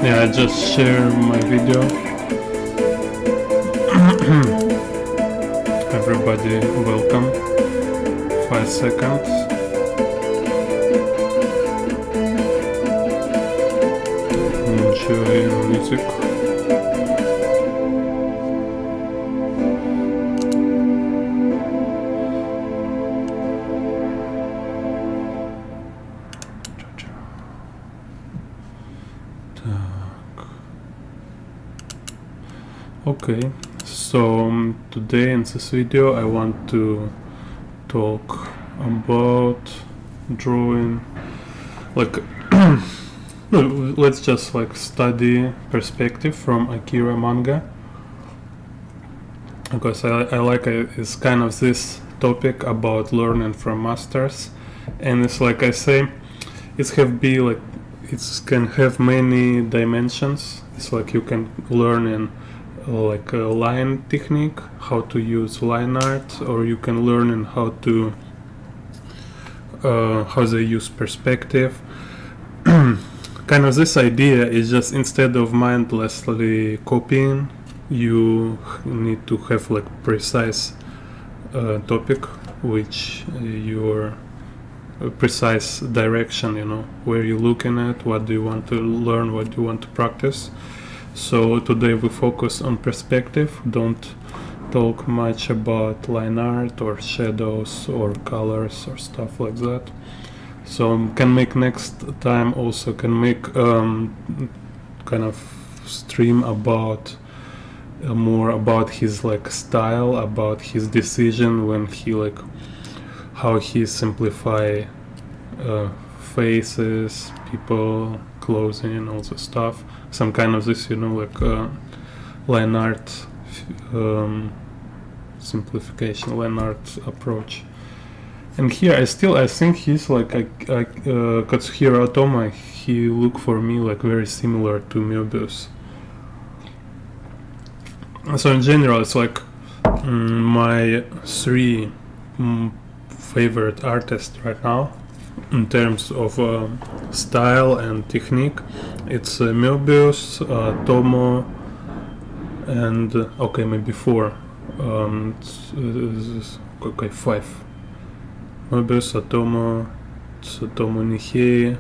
Yeah, I just share my video. Everybody welcome. 5 seconds. Enjoy music. Okay, so today in this video I want to talk about drawing, like let's just like study perspective from Akira manga, because I like it's kind of this topic about learning from masters, and it's like I say, it can have many dimensions. It's like you can learn in like a line technique, how to use line art, or you can learn in how they use perspective. Kind of this idea is just, instead of mindlessly copying, you need to have like precise topic, which your precise direction, you know, where you're looking at, what do you want to learn, what do you want to practice. So today we focus on perspective, don't talk much about line art or shadows or colors or stuff like that. So can make next time also can make kind of stream about more about his like style, about his decision when he like how he simplify faces, people, clothing, all the stuff. Some kind of this, you know, like line art simplification, line art approach. And here I think he's like Katsuhiro Otomo. He look for me like very similar to Möbius. So in general, it's like my three favorite artists right now in terms of style and technique. It's Möbius, Otomo, and okay, maybe four. Okay, five. Möbius, Otomo, Tsutomu Nihei,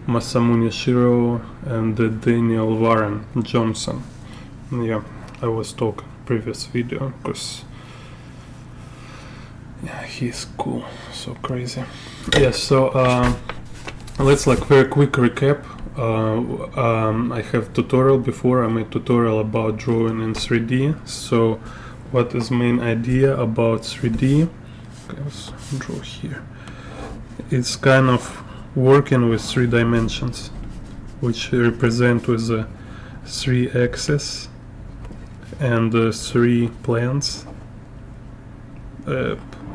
Masamune Shiro, and Daniel Warren Johnson. Yeah, I was talking previous video because yeah, he's cool, so crazy. Yeah, so let's like very quick recap. I have tutorial before. I made tutorial about drawing in 3D. So what is main idea about 3D? Okay, let's draw here. It's kind of working with 3 dimensions, which represent with the 3 axes and 3 planes.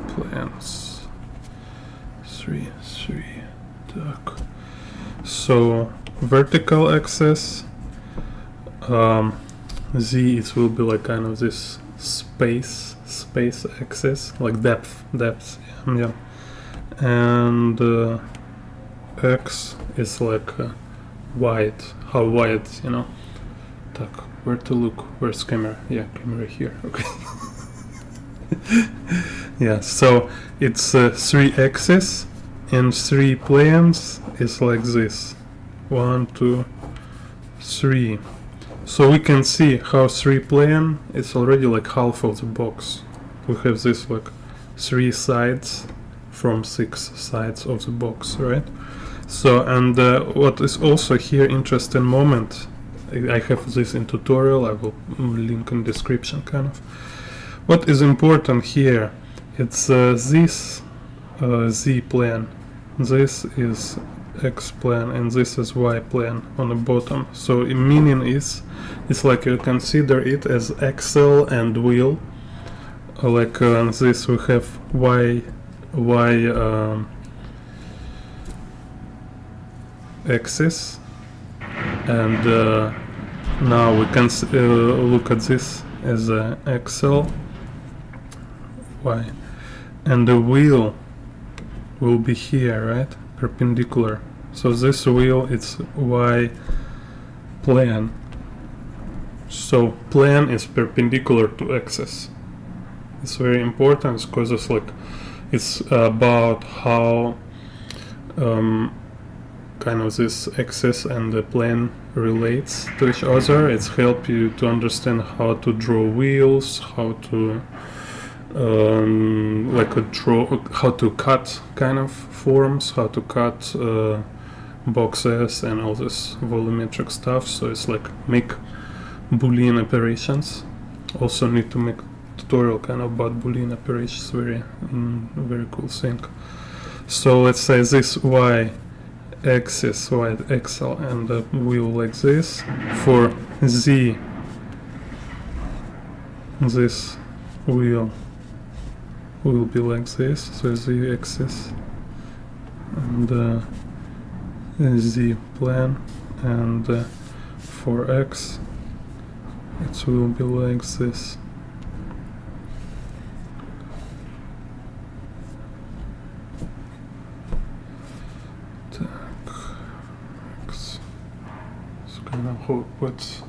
Plans 3 так. So vertical axis, Z, it will be like kind of this space axis, like depth, yeah. And X is like wide, how wide, you know. Так, where to look? Where's camera? Yeah, camera here. Okay. Yeah, so it's 3 axes and 3 planes is like this. 1, 2, 3. So we can see how 3 plane is already like half of the box. We have this like 3 sides from 6 sides of the box, right? So, and what is also here interesting moment, I have this in tutorial, I will link in description kind of. What is important here, it's this Z plane, this is X plane, and this is Y plane on the bottom. So meaning is, it's like you consider it as axle and wheel. Like on this we have Y axis, and now we can look at this as an axle, Y, and the wheel will be here, right, perpendicular. So this wheel, it's Y plan. So plan is perpendicular to axis. It's very important because it's about how kind of this axis and the plane relates to each other. It's help you to understand how to draw wheels, how to how to cut kind of forms, how to cut boxes and all this volumetric stuff. So it's like make Boolean operations. Also need to make tutorial kind of about Boolean operations. Very cool thing. So let's say this y axis, y axle, and the wheel like this. For z, this wheel will be like this. So z axis and z plane, and for x it will be like this. Hope it's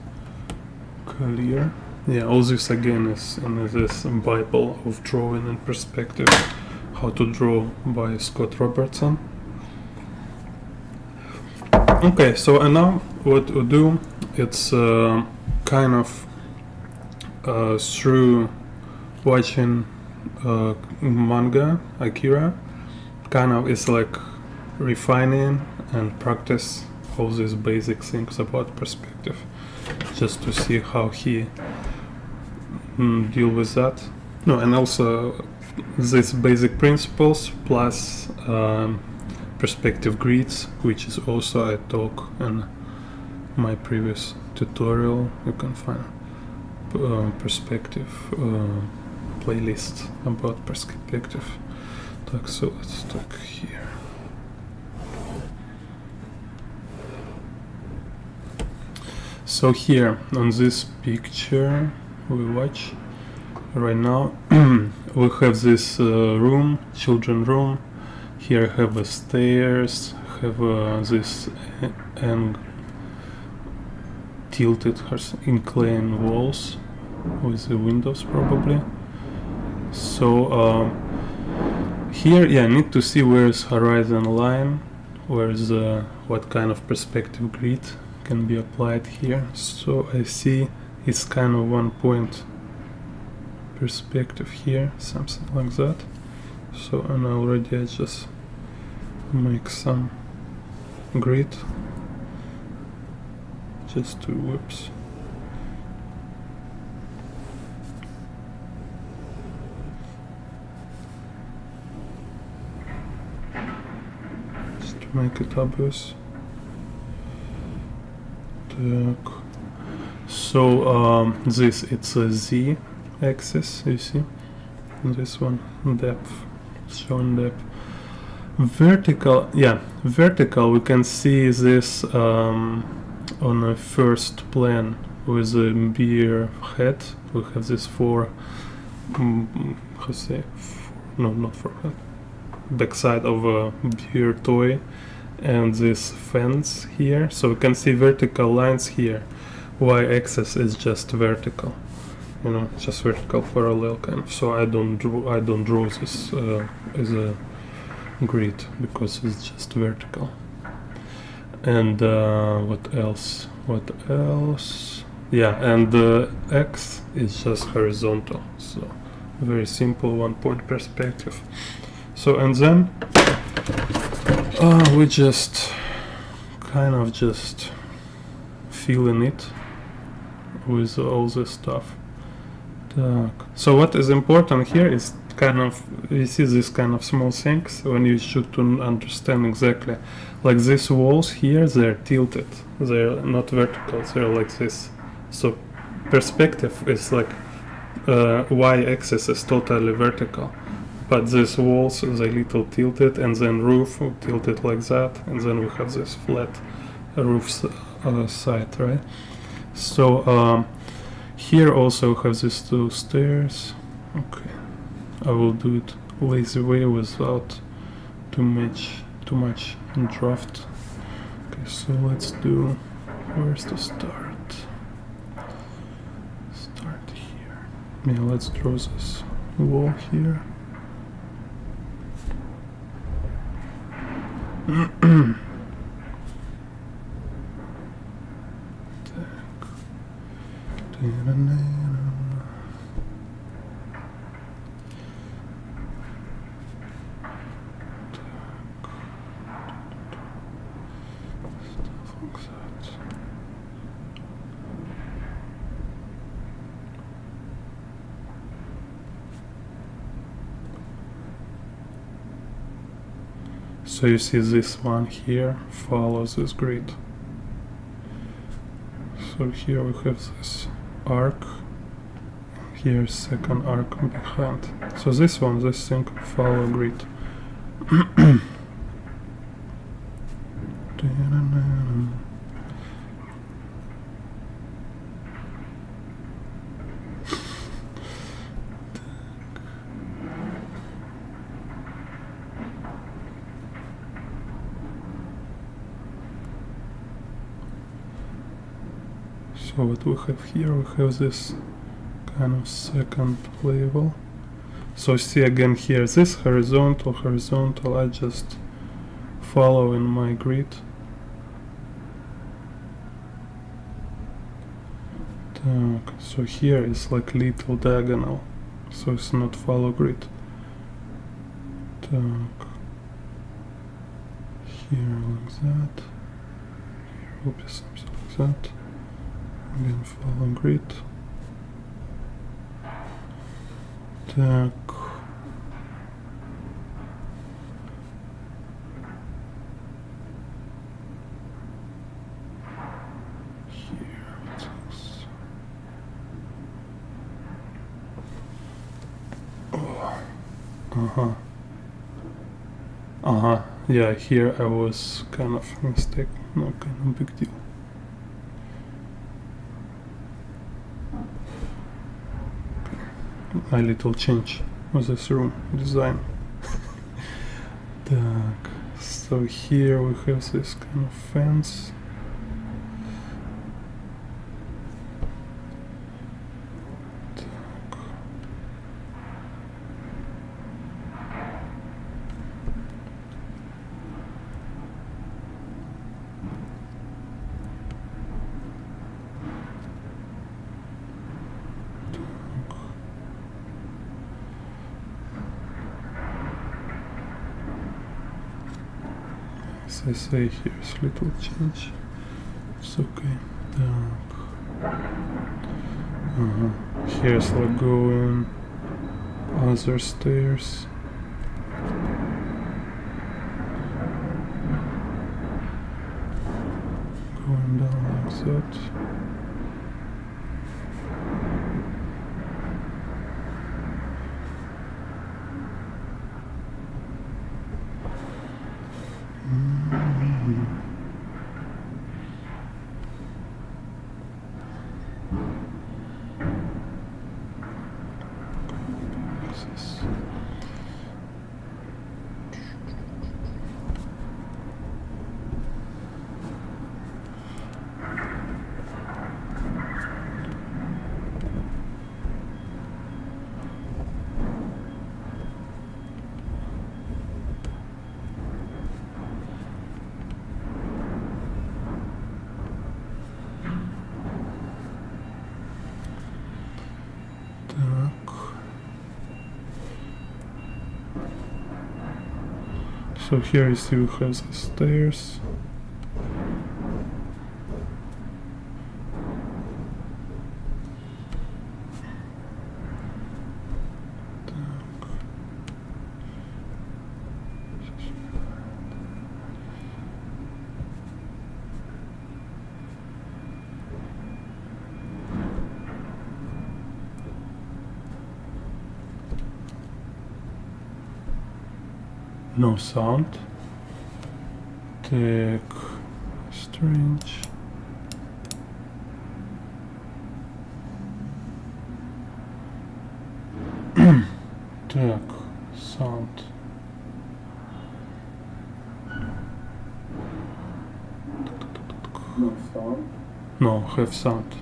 clear. Yeah, all this again is in this Bible of drawing in perspective, how to draw by Scott Robertson. Okay, so and now what we do, it's kind of through watching manga, Akira, kind of is like refining and practice all these basic things about perspective, just to see how he deal with that. No, and also these basic principles plus perspective grids, which is also I talk in my previous tutorial. You can find perspective playlist about perspective. So let's talk here. So here on this picture we watch right now, we have this room, children room. Here have a stairs, have this tilted inclined walls with the windows probably. So here, yeah, I need to see where is horizon line, where is what kind of perspective grid can be applied here. So I see it's kind of 1 point perspective here, something like that. So and already I just make some grid just to whoops. Just to make it obvious. So this it's a z axis, you see, this one depth, shown depth. Vertical, yeah, vertical we can see this on a first plane with a beer head. We have this backside of a beer toy, and this fence here. So we can see vertical lines here. Y-axis is just vertical, you know, just vertical parallel kind of. So I don't draw this as a grid because it's just vertical. And what else? Yeah, and X is just horizontal. So very simple 1 point perspective. So and then we just kind of just feeling it with all this stuff. So what is important here is kind of, you see this kind of small things when you should to understand exactly. Like these walls here, they're tilted, they're not vertical, they're like this. So perspective is like y-axis is totally vertical, but these walls is a little tilted, and then roof tilted like that, and then we have this flat roof side, right? So here also have these two stairs. Okay, I will do it lazy way without too much draft. Okay, so let's do Where's to start? Start here. Yeah, let's draw this wall here. So you see this one here follows this grid. So here we have this arc, here's second arc behind. So this thing follow grid. So what we have here, we have this kind of second level. So see again here, this horizontal, I just follow in my grid. So here is like little diagonal, so it's not follow grid. Here like that, here will be something like that. Again follow grid. Так. Here, what's this? Oh. Yeah, here I was kind of mistaken. No kind of big deal. A little change with this room design. Так, so here we have this kind of fence. As I say, here's little change. It's okay. Here's lagoon, other stairs. Going down like that. So here you see we have the stairs. No sound. Take strange. Так, sound. No sound. No, have sound.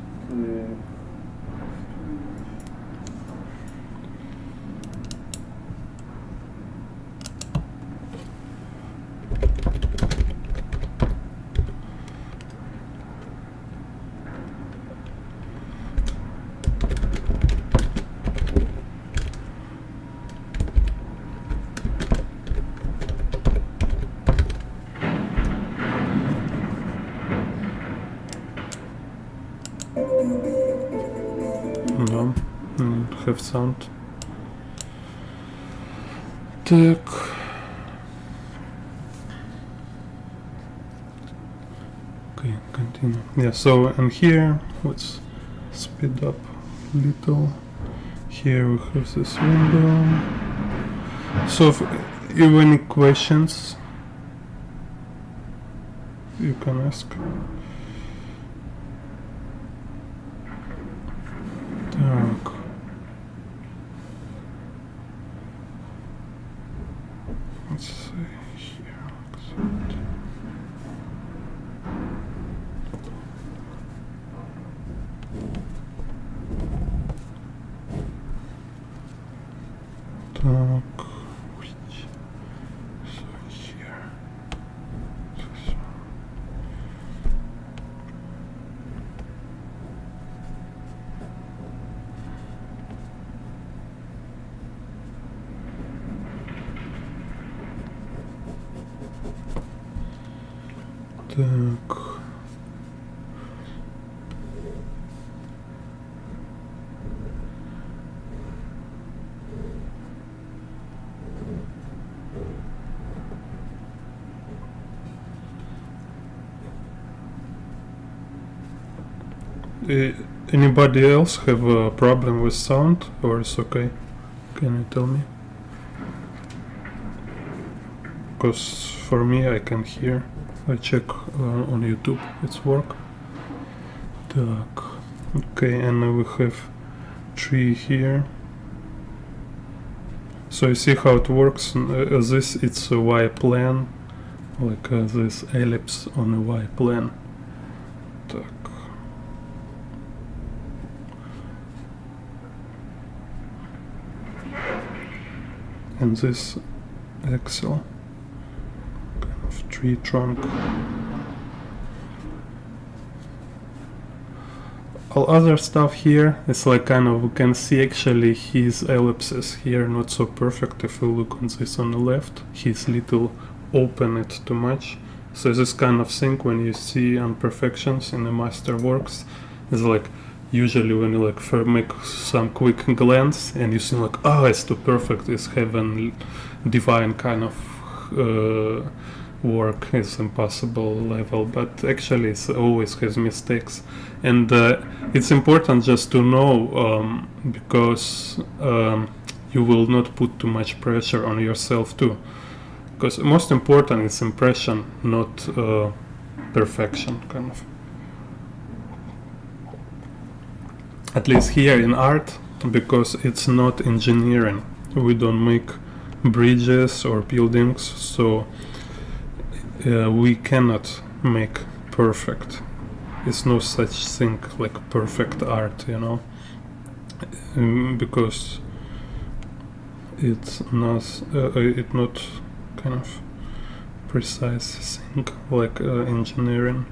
No, have sound. Так. Okay, continue. Yeah, so and here let's speed up a little. Here we have this window. So if you have any questions, you can ask. Так. Let's see here. Так. So here. Так. Anybody else have a problem with sound, or it's okay? Can you tell me? Because for me I can hear. I check on YouTube it's work. Так. Okay, and we have tree here. So you see how it works. This it's a Y plane, like this ellipse on a Y plane. Так. And this axle, kind of tree trunk. All other stuff here is like kind of, we can see actually his ellipses here not so perfect. If we look on this on the left, he's little open it too much. So this kind of thing when you see imperfections in the masterworks is like usually when you like make some quick glance and you see like, oh, it's too perfect, it's heaven, divine kind of work, is impossible level, but actually it always has mistakes. And it's important just to know because you will not put too much pressure on yourself too, because most important is impression, not perfection kind of. At least here in art, because it's not engineering, we don't make bridges or buildings, so we cannot make perfect. It's no such thing like perfect art, you know, because it's not kind of precise thing like engineering.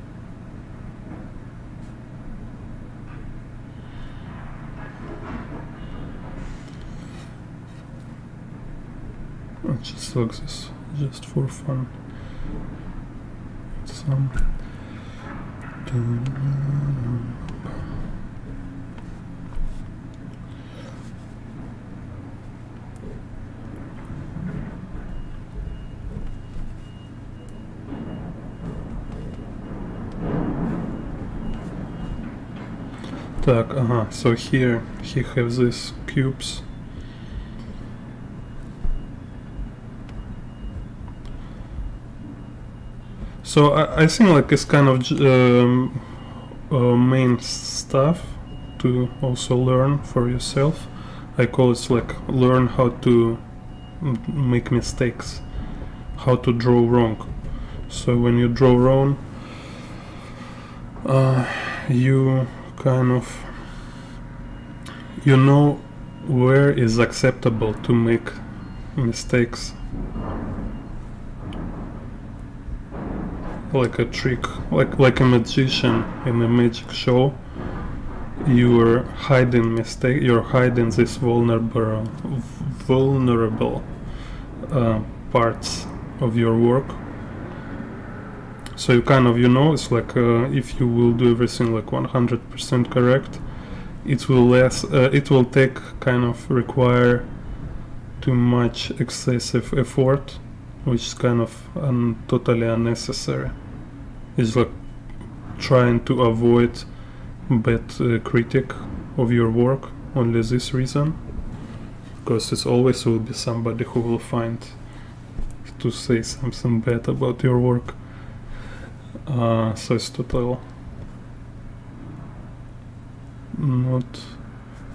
Just like this, just for fun. Some Так, so here he has these cubes. So I think like it's kind of main stuff to also learn for yourself. I call it like learn how to make mistakes, how to draw wrong. So when you draw wrong, you kind of, you know where is acceptable to make mistakes. Like a trick, like a magician in a magic show, you're hiding mistake, you're hiding this vulnerable parts of your work. So you kind of, you know, it's like if you will do everything like 100% correct, it will take kind of require too much excessive effort, which is kind of totally unnecessary. It's like trying to avoid bad critic of your work, only this reason, because it always will be somebody who will find to say something bad about your work. So it's total not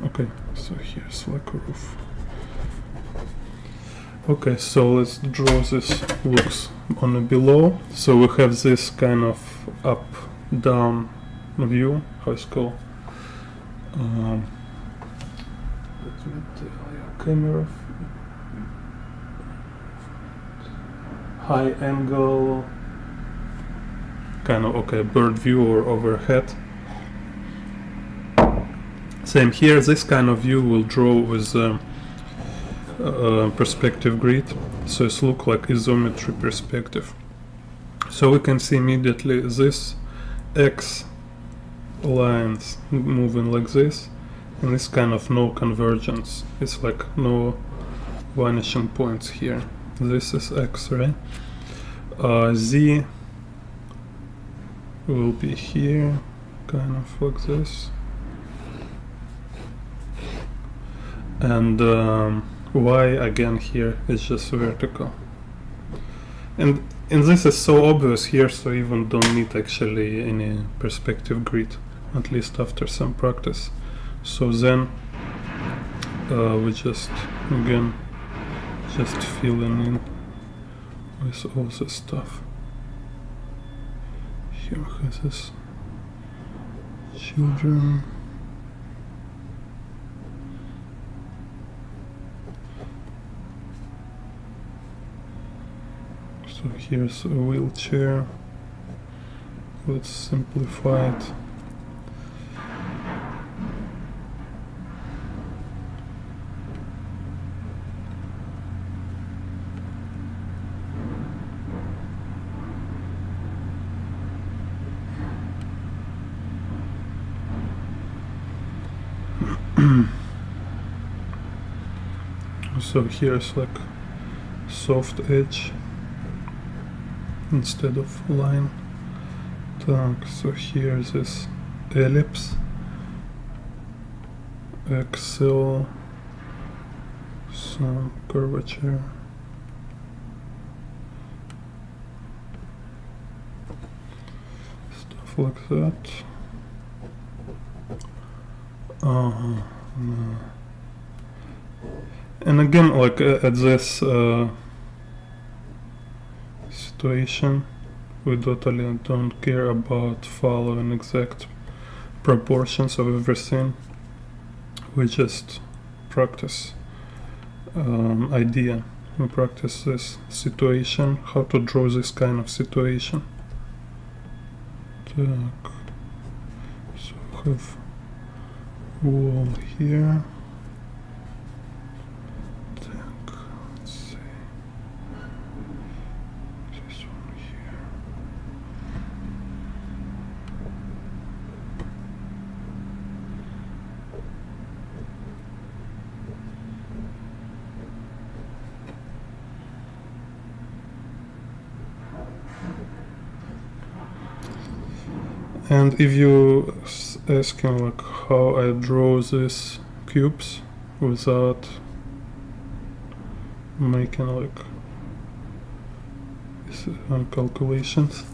okay. So here's like a roof. Okay, so let's draw this looks on a below. So we have this kind of up down view, how it's called. Let me tell you, camera high angle kind of, okay, bird view or overhead. Same here, this kind of view will draw with perspective grid, so it looks like isometry perspective. So we can see immediately this X lines moving like this, and this kind of no convergence. It's like no vanishing points here. This is X, right? Z will be here, kind of like this, and Y again here is just vertical. And this is so obvious here, so even don't need actually any perspective grid, at least after some practice. So then we just again just filling in with all this stuff. Here has this children. So here's a wheelchair. Let's simplify it. So here's like soft edge instead of line. So here's this ellipse, axle, some curvature. Stuff like that. No. And again, like at this situation, we totally don't care about following exact proportions of everything. We just practice idea. We practice this situation, how to draw this kind of situation. Так. So we have wall here. Let's see. This one here. And if you asking like how I draw these cubes without making like calculations,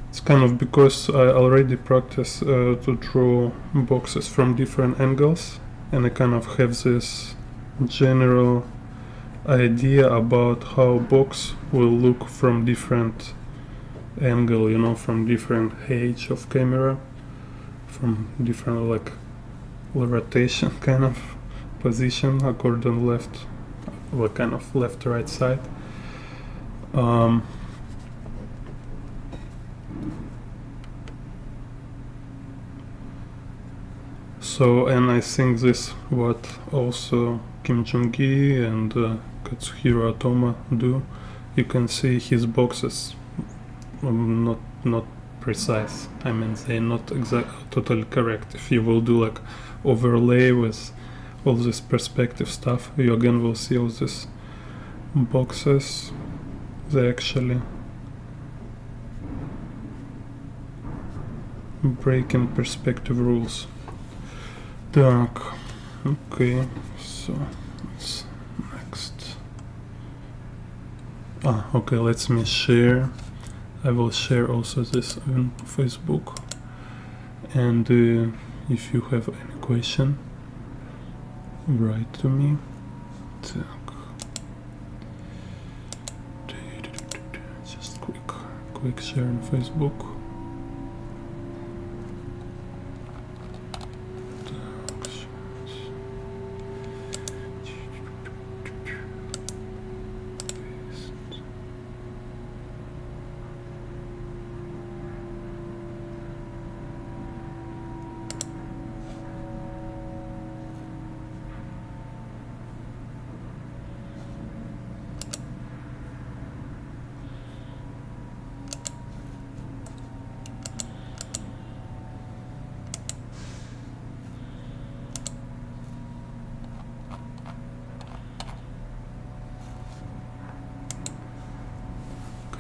it's kind of because I already practice to draw boxes from different angles, and I kind of have this general idea about how a box will look from different angle, you know, from different height of camera, from different like rotation kind of position according left, like kind of left right side. So, and I think this what also Kim Jong-gi and Katsuhiro Otomo do. You can see his boxes not precise. I mean, they're not totally correct. If you will do like overlay with all this perspective stuff, you again will see all these boxes. They actually breaking perspective rules. Так, okay, so what's next? Okay, let me share. I will share also this on Facebook, and if you have any question, write to me. Так. Just quick share on Facebook.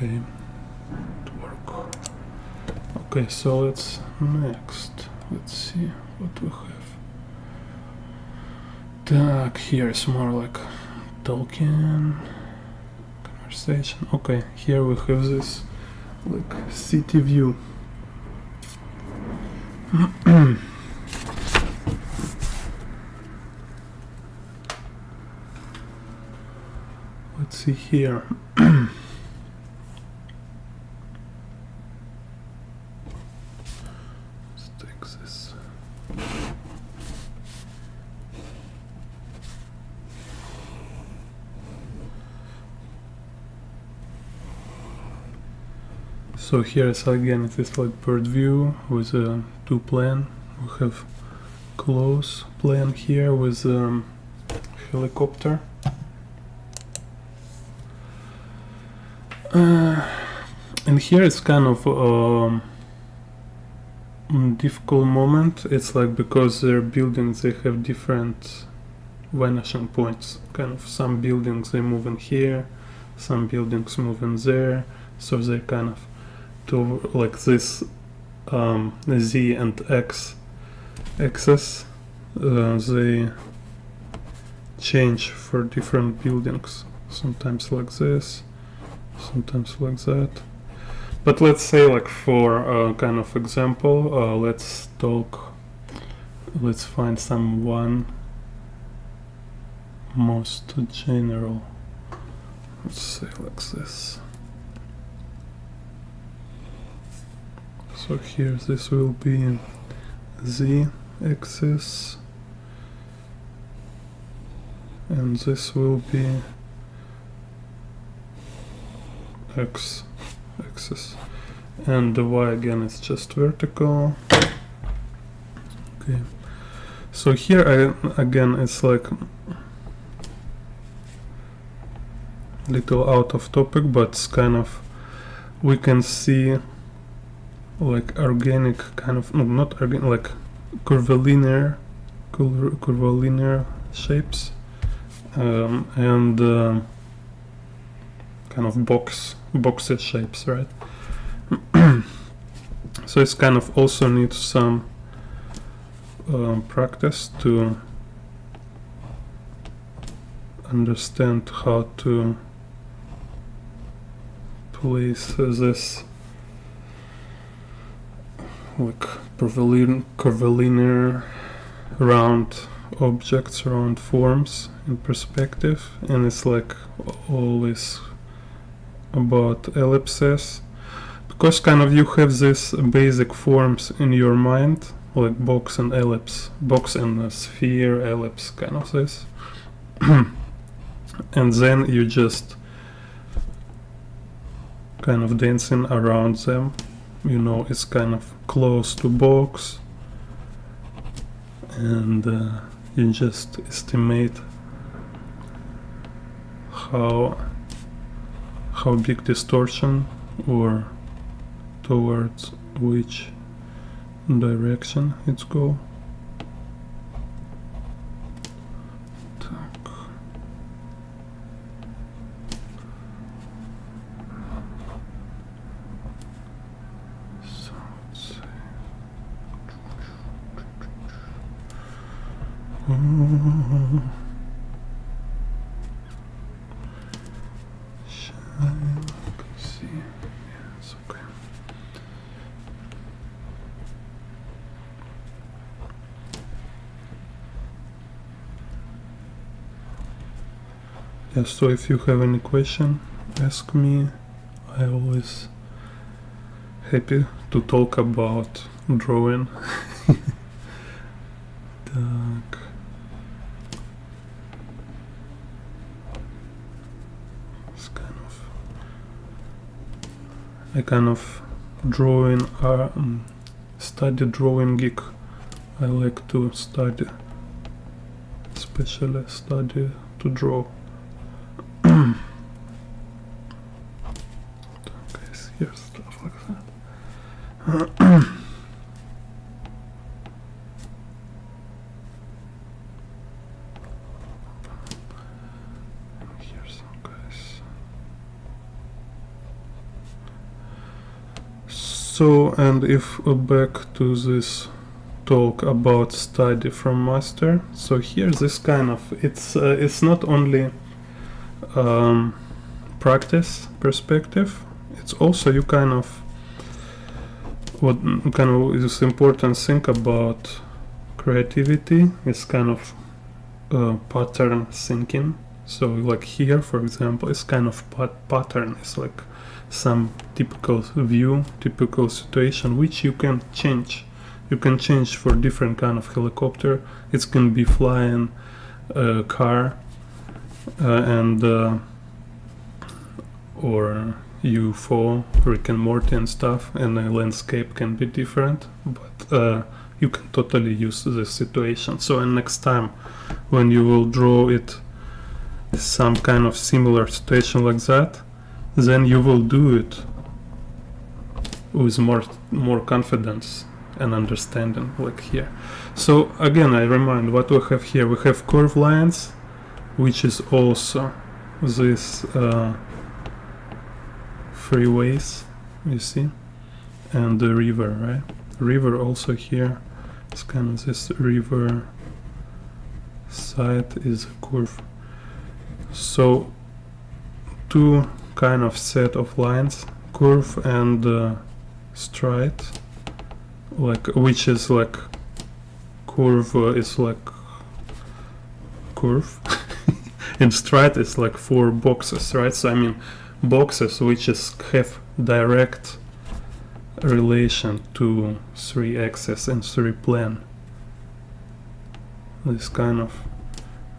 Okay, to work. Okay, so let's see what we have. Так, here is more like talking, conversation. Okay, here we have this like city view. Let's see here. So here is again it is like bird view with a two plan. We have close plan here with helicopter. And here it's kind of difficult moment. It's like because their buildings they have different vanishing points. Kind of some buildings they move in here, some buildings move in there. So they kind of to like this Z and X axis they change for different buildings, sometimes like this, sometimes like that. But let's say like for kind of example, let's find some one most general. Let's say like this. So here this will be Z axis and this will be X axis, and the Y again is just vertical. Okay, so here again it's like little out of topic, but it's kind of we can see like organic kind of not organic, like curvilinear shapes and kind of boxes shapes, right? So it's kind of also needs some practice to understand how to place this like curvilinear round objects, round forms in perspective, and it's like always about ellipses, Because kind of you have these basic forms in your mind, like box and ellipse, box and a sphere, ellipse, kind of this. And then you just kind of dancing around them. You know, it's kind of close to box, and you just estimate how big distortion or towards which direction it's go. Yeah, so if you have any question, ask me. I always happy to talk about drawing. Так. It's I kind of drawing study drawing geek. I like to study, especially study to draw. Okay, here's stuff like that. Here's some guys. So, and if back to this talk about study from master, so here this kind of it's not only practice perspective, it's also you kind of what kind of is important thing about creativity is kind of pattern thinking. So like here for example it's kind of pattern, it's like some typical view, typical situation which you can change. You can change for different kind of helicopter. It can be flying car and or UFO, Rick and Morty and stuff, and the landscape can be different, but you can totally use this situation. So and next time when you will draw it some kind of similar situation like that, then you will do it with more confidence and understanding, like here. So again I remind what we have here. We have curved lines, which is also this freeways, you see, and the river, right? River also here, it's kind of this river side is a curve. So two kind of set of lines, curve and straight, like which is like curve is like curve and straight is like four boxes, right? So I mean boxes which is have direct relation to three axis and three plane. This kind of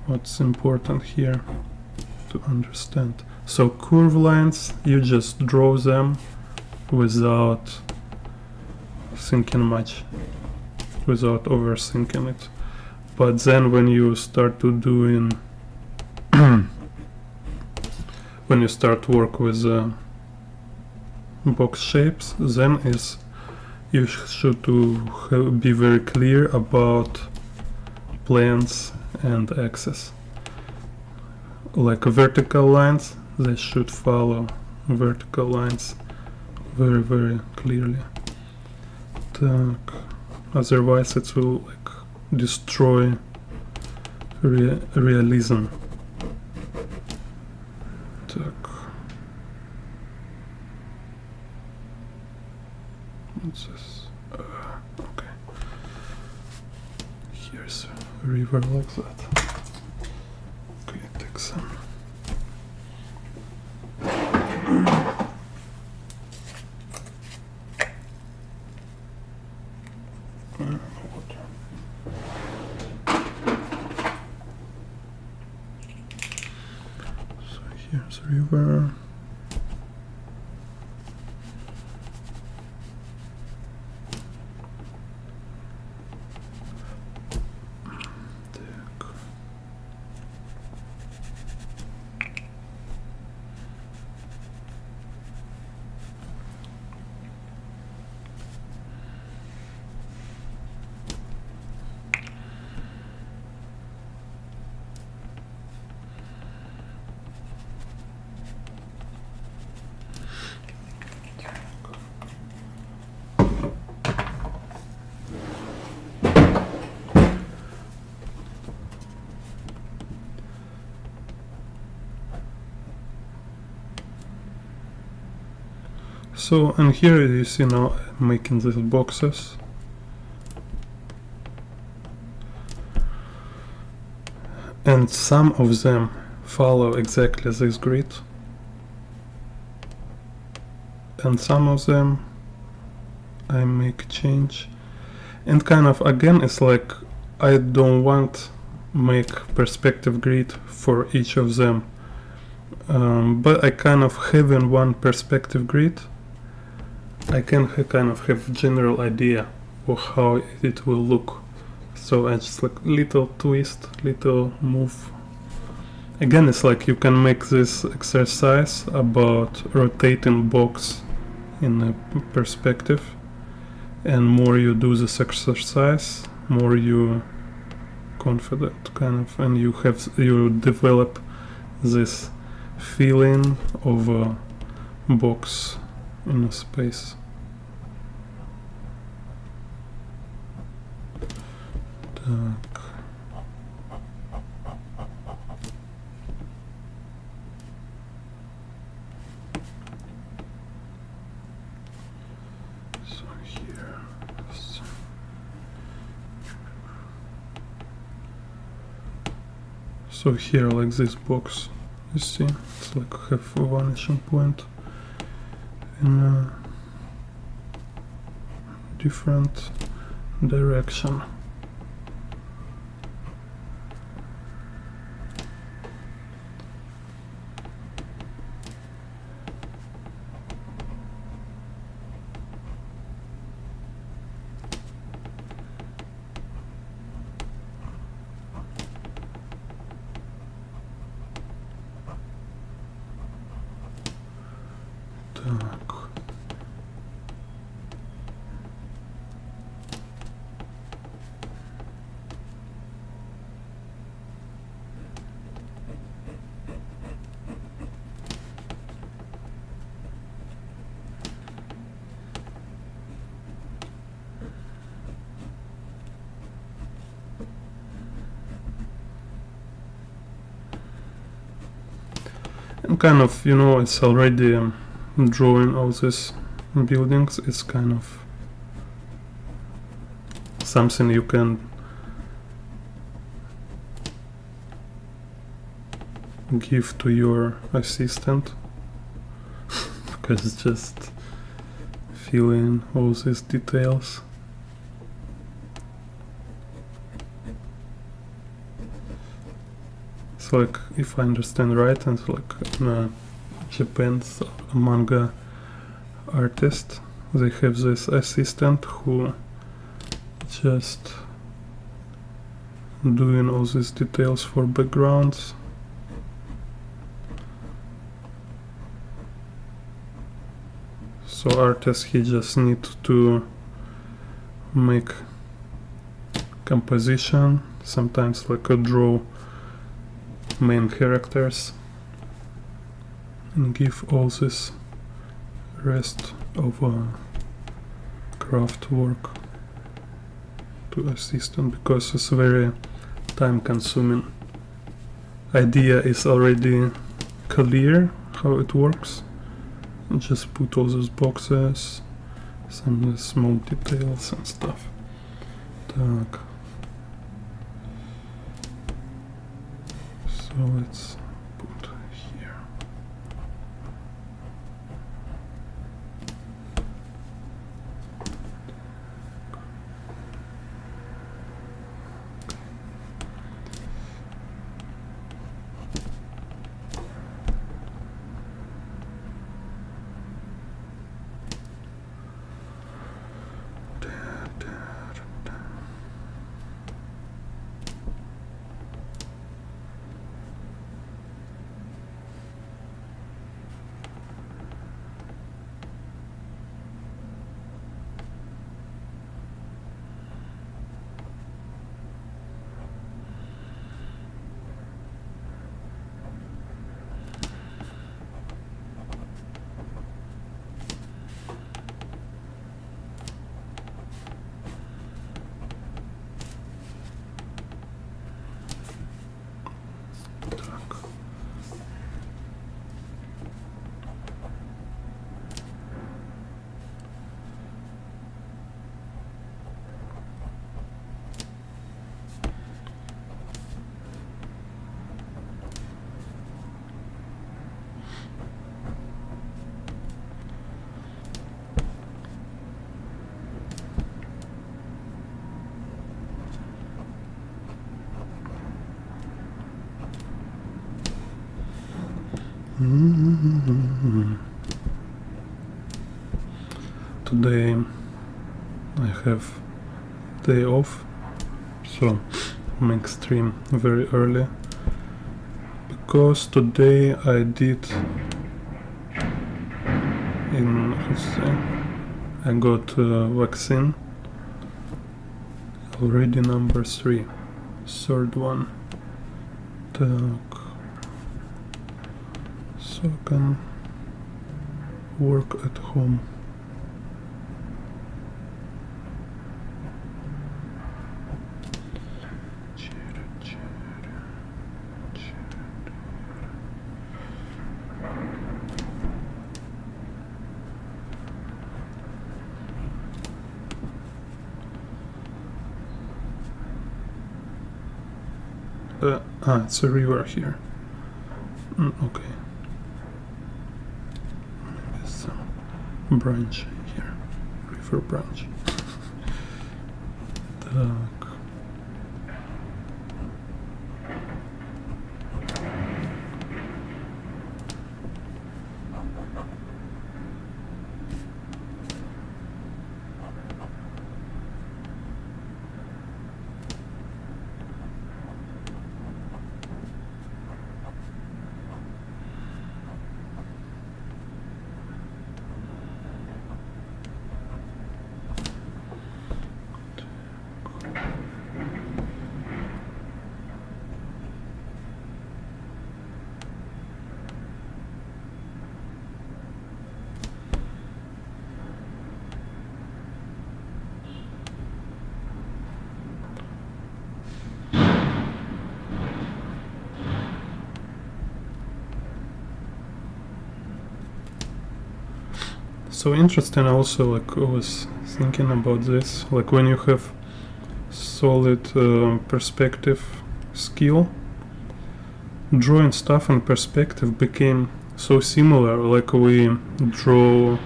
what's important here to understand. So curve lines, you just draw them without thinking much, without overthinking it. But then when you start to doing when you start work with box shapes, then is you should to be very clear about planes and axes. Like vertical lines, they should follow vertical lines very very clearly. Otherwise it will like destroy realism. What's this? Okay. Here's a river like that. Okay, take some. Here's river. So, and here you see now making these boxes. And some of them follow exactly this grid. And some of them I make change. And kind of again it's like I don't want make perspective grid for each of them. But I kind of have in one perspective grid. I can kind of have general idea of how it will look. So I just like little twist, little move. Again, it's like you can make this exercise about rotating box in a perspective. And more you do this exercise, more you confident kind of, and you develop this feeling of a box in a space. Так. So here. So here, like this box, you see, it's like have a vanishing point in a different direction. Так. And kind of, you know, it's already drawing all these buildings. It's kind of something you can give to your assistant because it's just filling all these details. It's like, if I understand right, it's like Japan's manga artist, they have this assistant who just doing all these details for backgrounds. So artist, he just need to make composition, sometimes like a draw main characters and give all this rest of craft work to assistant, because it's very time consuming. Idea is already clear how it works. Just put all those boxes, some small details and stuff. Так. So let's put here. Today I have day off, so make stream very early, because today I did I got vaccine already, number 3, third one. Так. So I can work at home. It's a river here. Okay. Maybe some branch here. River branch. Так. So interesting also, like I was thinking about this, like when you have solid perspective skill, drawing stuff in perspective became so similar, like we draw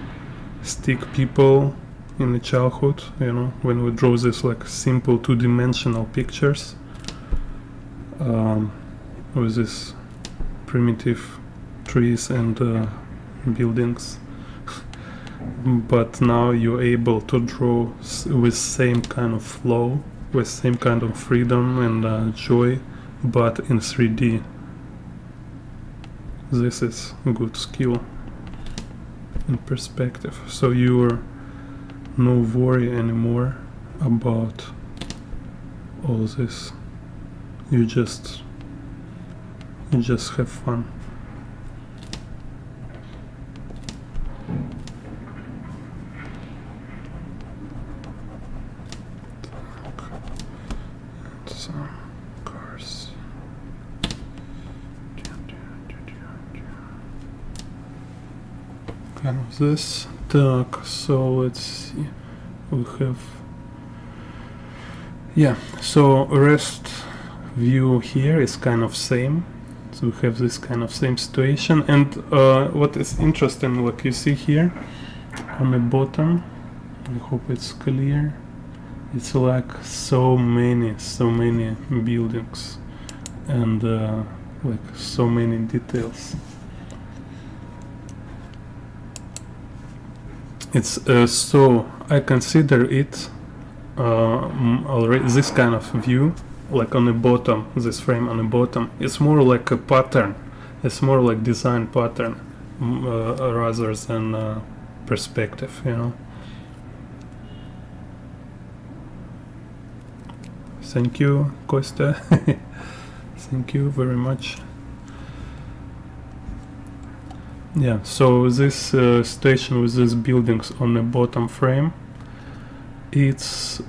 stick people in the childhood, you know, when we draw this like simple two-dimensional pictures with this primitive trees and buildings. But now you're able to draw with same kind of flow, with same kind of freedom and joy, but in 3D. This is a good skill in perspective. So you're no worry anymore about all this. You just have fun. Kind of this. Так, so let's see. We have, yeah, so rest view here is kind of same. So we have this kind of same situation, and what is interesting, like you see here on the bottom, I hope it's clear, it's like so many buildings and like so many details. It's so I consider it already this kind of view, like on the bottom, this frame on the bottom, it's more like a pattern, it's more like design pattern rather than perspective, you know. Thank you, Kostya. Thank you very much. Yeah, so this station with these buildings on the bottom frame, it's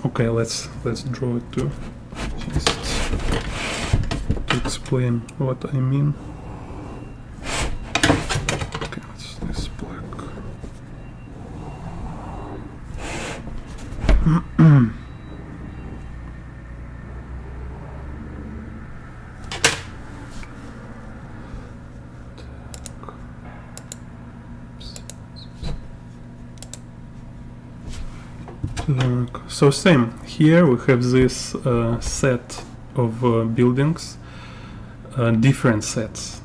okay. Let's draw it too, just to explain what I mean. Okay, it's this black. So same, here we have this set of buildings different sets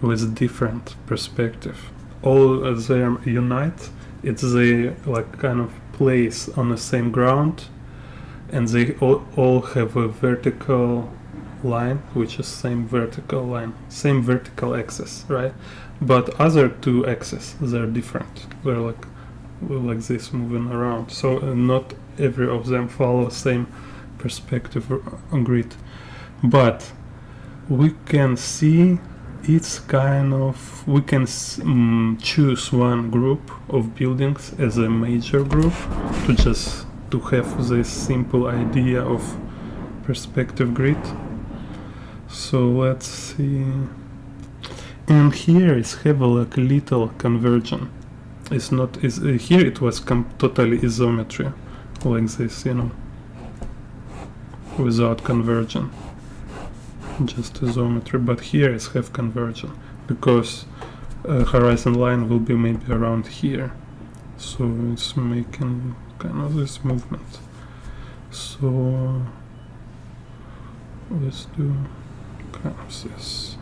with different perspective. All they unite. It's they like kind of place on the same ground, and they all have a vertical line, which is same vertical line, same vertical axis, right? But other two axes, they're different. They're like this moving around. So not every of them follow same perspective grid. But we can see it's kind of, we can choose one group of buildings as a major group to have this simple idea of perspective grid. So let's see. And here is have a like little conversion. It's not here it was totally isometry like this, you know, without conversion, just isometry. But here is have conversion because horizon line will be maybe around here, so it's making kind of this movement. So let's do kind of this.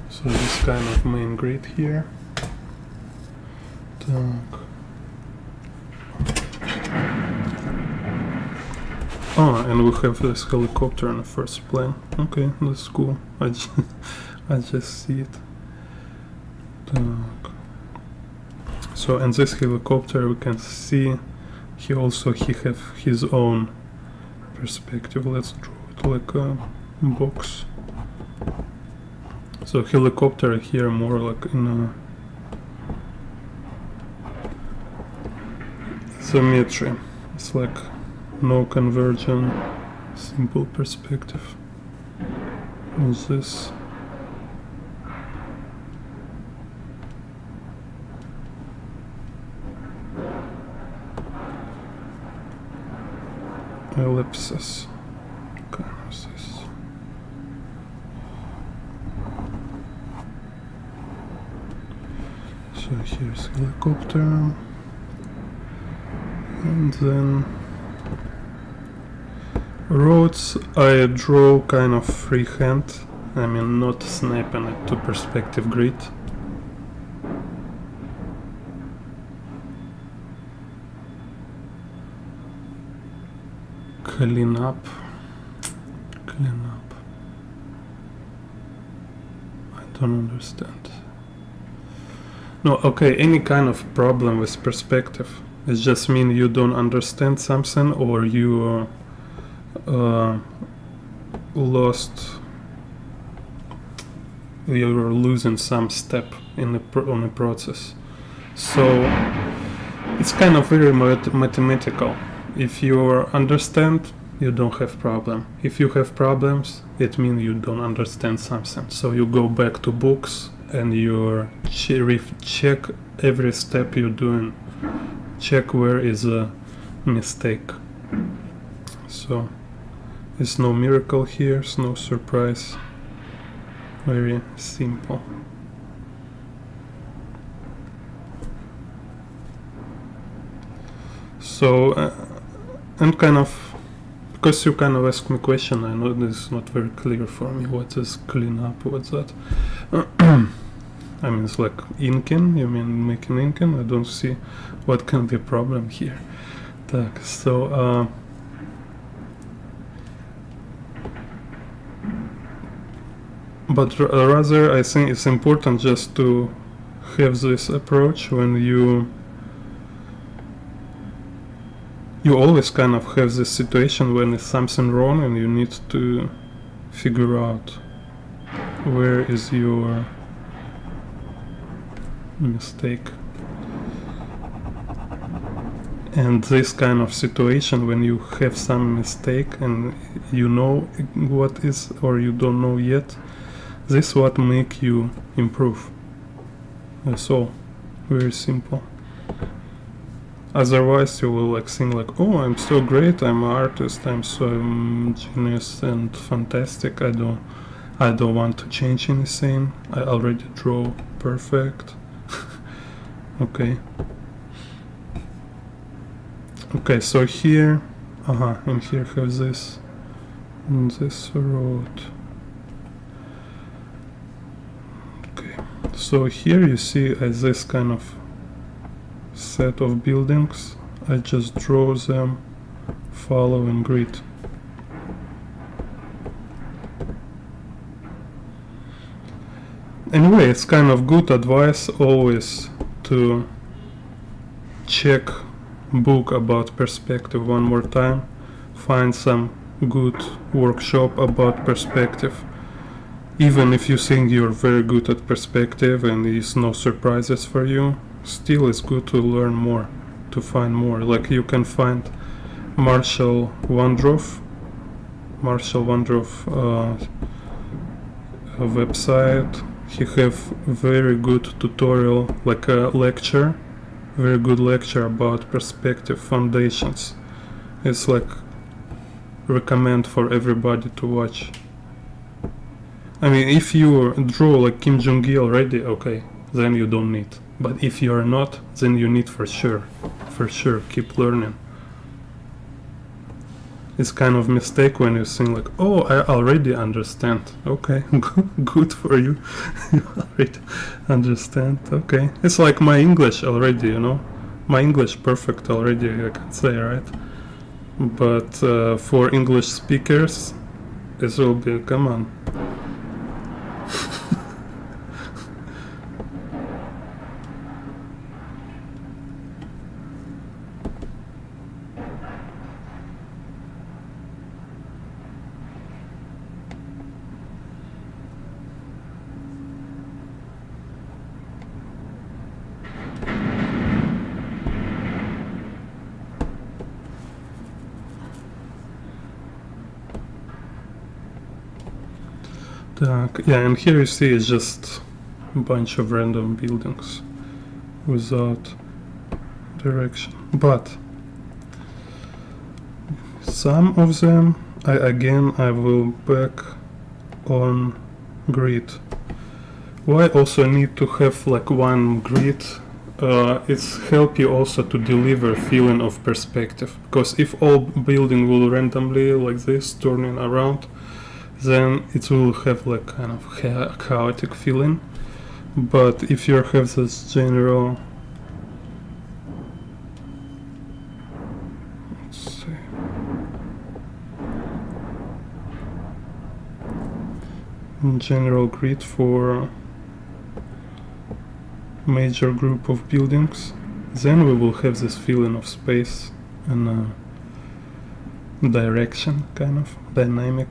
So this kind of main grid here. Oh, and we have this helicopter on the first plane. Okay, that's cool. I just see it. So, and this helicopter we can see he have his own perspective. Let's draw it like a box. So helicopter here more like in a symmetry. It's like no conversion, simple perspective. What's this? Ellipsis. Kind of this. So here's helicopter. And then roads I draw kind of freehand, I mean not snapping it to perspective grid. Clean up. I don't understand. No, okay, any kind of problem with perspective. It just means you don't understand something, or you you're losing some step in on the process. So it's kind of very mathematical. If you understand, you don't have problem. If you have problems, it means you don't understand something. So you go back to books and you check every step you're doing. Check where is a mistake. So it's no miracle here, it's no surprise. Very simple. So and kind of, because you kind of asked me question, I know this is not very clear for me. What is clean up? What's that? I mean, it's like inking. You mean making inking? I don't see what can be a problem here. So but rather I think it's important just to have this approach when you always kind of have this situation when there's something wrong and you need to figure out where is your mistake. And this kind of situation, when you have some mistake and you know what is or you don't know yet, this what make you improve. That's all. Very simple. Otherwise you will like think like, oh, I'm so great, I'm an artist, I'm so genius and fantastic, I don't want to change anything, I already draw perfect. Okay. Okay, so here, and here have this road. Okay, so here you see this kind of set of buildings. I just draw them following grid. Anyway, it's kind of good advice always to check book about perspective one more time, find some good workshop about perspective. Even if you think you're very good at perspective and there's no surprises for you, still it's good to learn more, to find more. Like you can find Marshall Wandroff website. He have very good tutorial, like a lecture, very good lecture about perspective foundations. It's like recommend for everybody to watch. I mean, if you draw like Kim Jong-il already, okay, then you don't need. But if you are not, then you need for sure. For sure, keep learning. It's kind of mistake when you think like, oh, I already understand. Okay, good for you. You already understand. Okay, it's like my English already, you know. My English perfect already, I can say, right? But for English speakers, it will be, come on. Yeah, and here you see it's just a bunch of random buildings without direction. But some of them, I will back on grid. Why also need to have like one grid? It's help you also to deliver feeling of perspective. Because if all building will randomly like this turning around, then it will have like kind of chaotic feeling. But if you have this general, let's see, general grid for major group of buildings, then we will have this feeling of space and direction, kind of dynamic.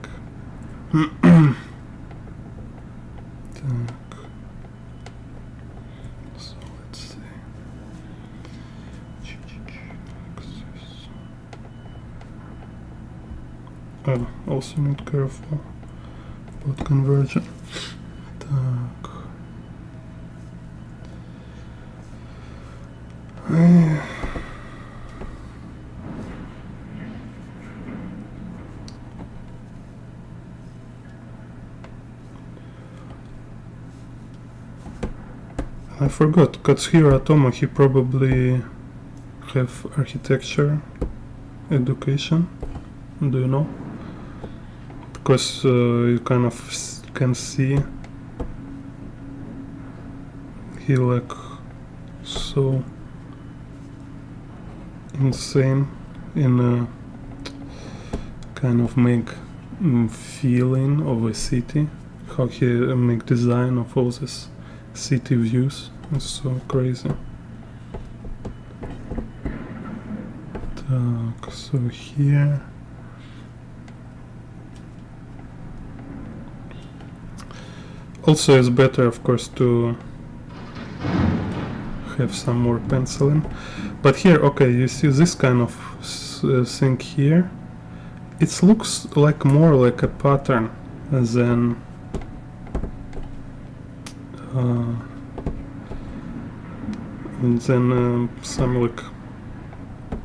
So let's see. Oh, also need careful about conversion. Так. I forgot, Katsuhiro Otomo, he probably have architecture education, do you know? Because you kind of can see he like so insane in a kind of make feeling of a city, how he make design of all this city views. It's so crazy. Так, so here also it's better of course to have some more penciling. But here, okay, you see this kind of thing here. It looks like more like a pattern than some like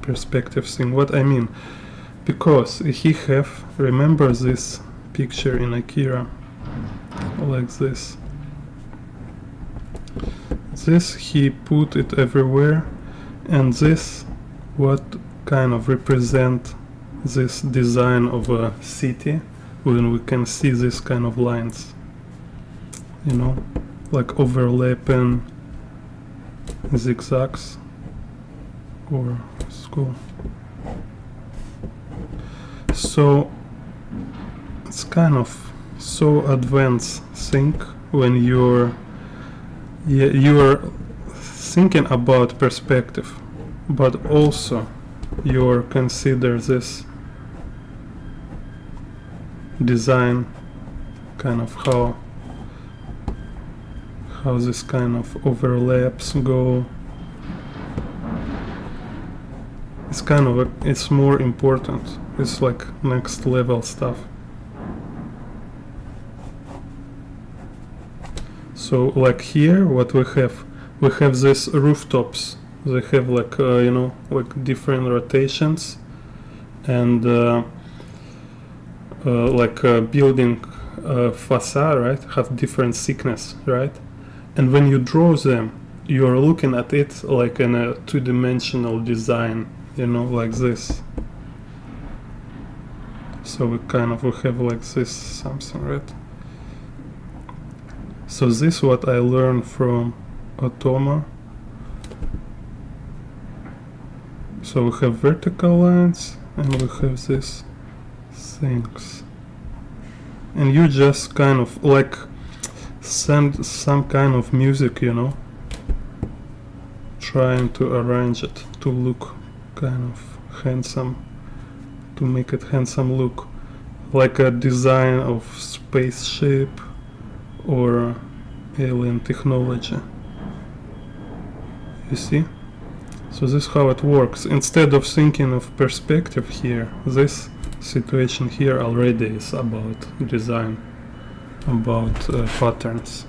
perspective thing. What I mean, because he have, remember this picture in Akira, like this. This he put it everywhere, and this what kind of represent this design of a city when we can see this kind of lines, you know, like overlapping zigzags or school. So it's kind of so advanced thing when you're thinking about perspective, but also you're consider this design, kind of how this kind of overlaps go. It's kind of it's more important. It's like next level stuff. So like here, what we have this rooftops. They have like you know, like different rotations, and like building facade, right, have different thickness, right? And when you draw them, you are looking at it like in a two-dimensional design, you know, like this. So we have like this something, right? So this is what I learned from Otomo. So we have vertical lines and we have these things. And you just kind of like send some kind of music, you know, trying to arrange it to look kind of handsome, to make it handsome look, like a design of spaceship or alien technology. You see? So this is how it works. Instead of thinking of perspective here, this situation here already is about design, about patterns.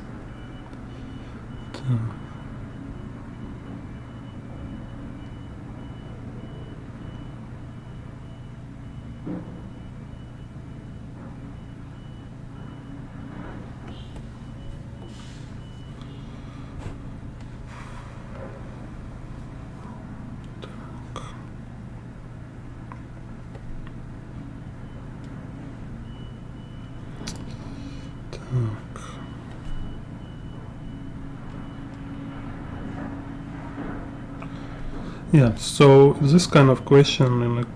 Yeah, so this kind of question in a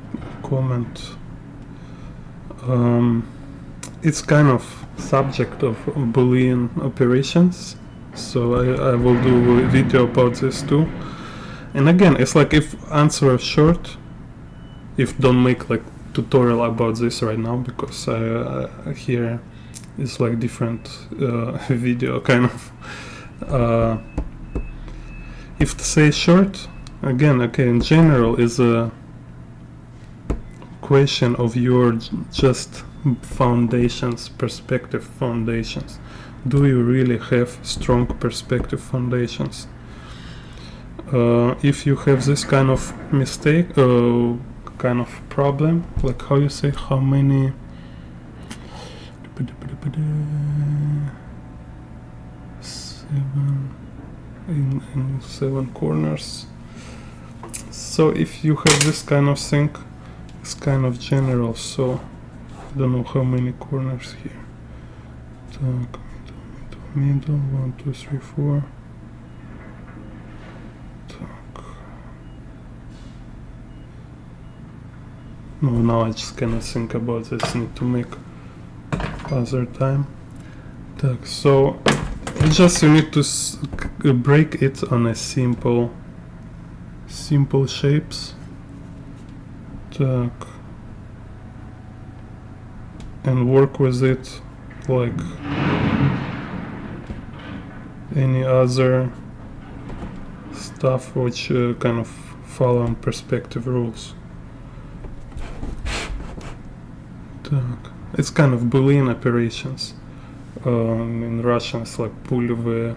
comment, it's kind of subject of Boolean operations, so I will do a video about this too. And again, it's like if answer short, if don't make like tutorial about this right now, because here it's like different video kind of. If to say short, again, okay, in general is a question of your just foundations, perspective foundations. Do you really have strong perspective foundations? If you have this kind of mistake, kind of problem, like how you say, how many in 7 corners. So if you have this kind of thing, it's kind of general, so I don't know how many corners here. Так, middle, 1, 2, 3, 4. Так. No, now I just cannot think about this, need to make other time. Так, so you need to break it on a simple shapes. Так. And work with it like any other stuff which kind of follow on perspective rules. It's kind of Boolean operations. In Russian it's like пулевые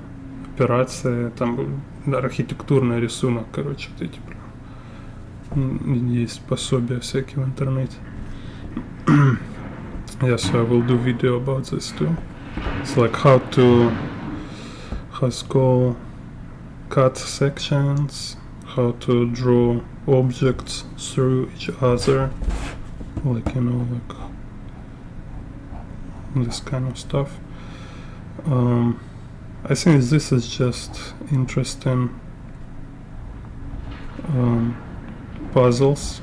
операции, там архитектурный рисунок, короче, вот эти прям. Есть пособия всякие в интернете. Yeah, so I will do video about this too. It's like how it's called cut sections, how to draw objects through each other, like, you know, like this kind of stuff. I think this is just interesting puzzles,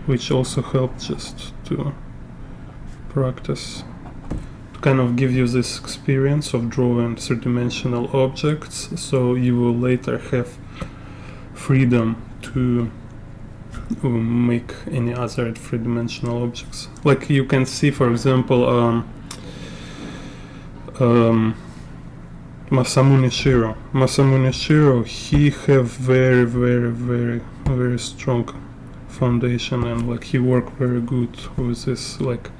which also help just to practice, to kind of give you this experience of drawing three-dimensional objects, so you will later have freedom to make any other three-dimensional objects. Like you can see, for example, Masamune Shiro, he have very strong foundation, and like he worked very good with this like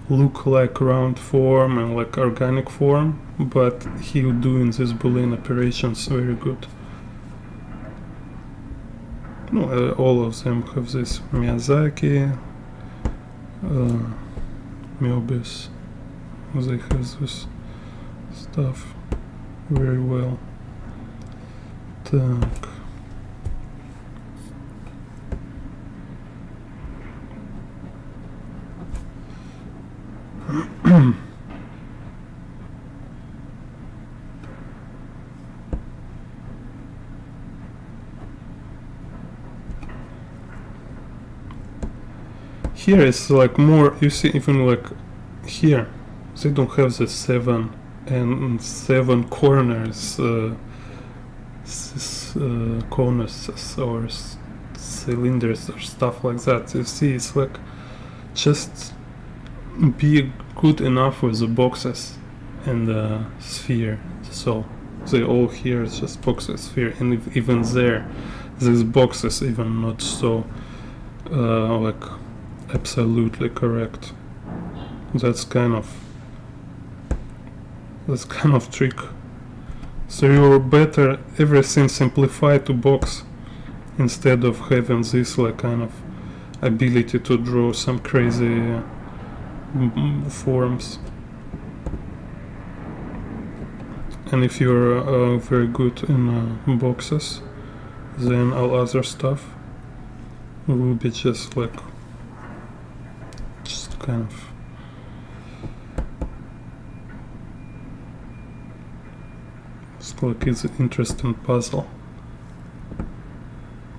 look like round form and like organic form, but he doing these Boolean operations very good. No, all of them have this. Miyazaki, Moebius, they have this stuff very well. Так. Here is like more, you see, even like here they don't have the 7 corners, corners or cylinders or stuff like that. You see, it's like just be good enough with the boxes and the sphere. So they all here is just boxes, sphere, and even there, these boxes even not so like absolutely correct. That's kind of trick. So you're better everything simplified to box instead of having this like kind of ability to draw some crazy forms. And if you're very good in boxes, then all other stuff will be just like kind of like it's an interesting puzzle,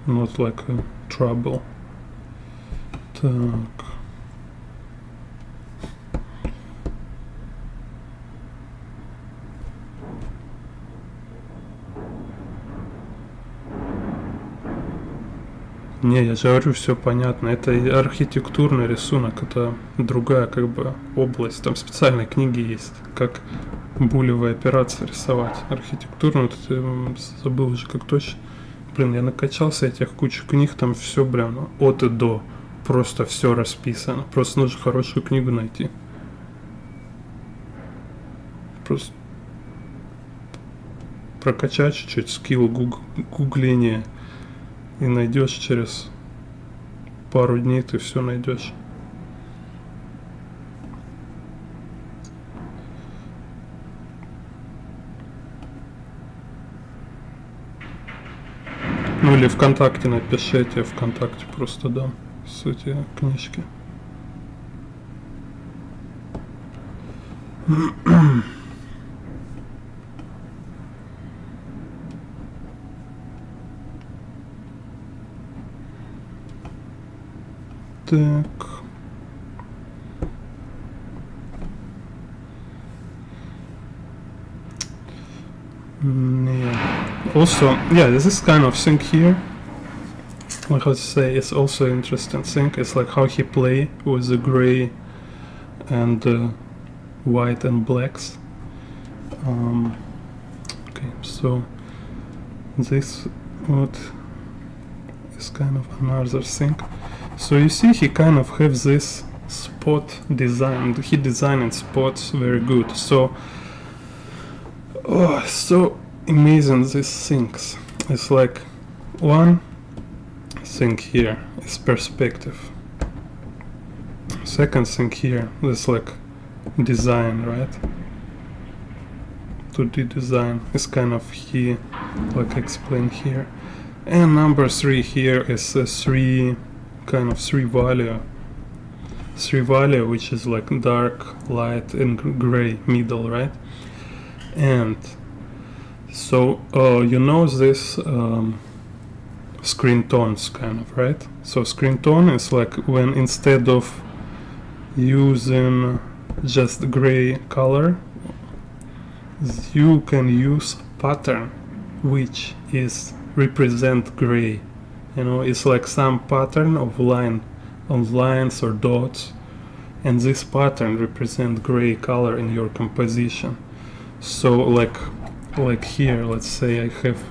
not like a trouble. Так. Не, я же говорю, все понятно. Это архитектурный рисунок, это другая как бы область. Там специальные книги есть, как булевые операции рисовать. Архитектурную, забыл уже как точно. Блин, я накачался этих кучу книг, там все прям от и до. Просто все расписано. Просто нужно хорошую книгу найти. Просто прокачать чуть-чуть скилл гугления. И найдешь через пару дней, ты все найдешь. Ну или ВКонтакте напишите, я ВКонтакте просто дам с эти книжки. Так. Yeah. Also, yeah, this kind of thing here, like how to say, it's also an interesting thing. It's like how he play with the gray and white and blacks. Okay, so this what is kind of another thing. So you see he kind of have this spot design. He designed spots very good. So so amazing these things. It's like one thing here is perspective. Second thing here is like design, right? 2D design is kind of he like explained here. And number 3 here is a 3 value. 3 value, which is like dark, light and gray middle, right? And so you know this screen tones kind of, right? So screen tone is like when instead of using just gray color, you can use pattern which is represent gray. You know, it's like some pattern of lines or dots, and this pattern represent gray color in your composition. So like here, let's say I have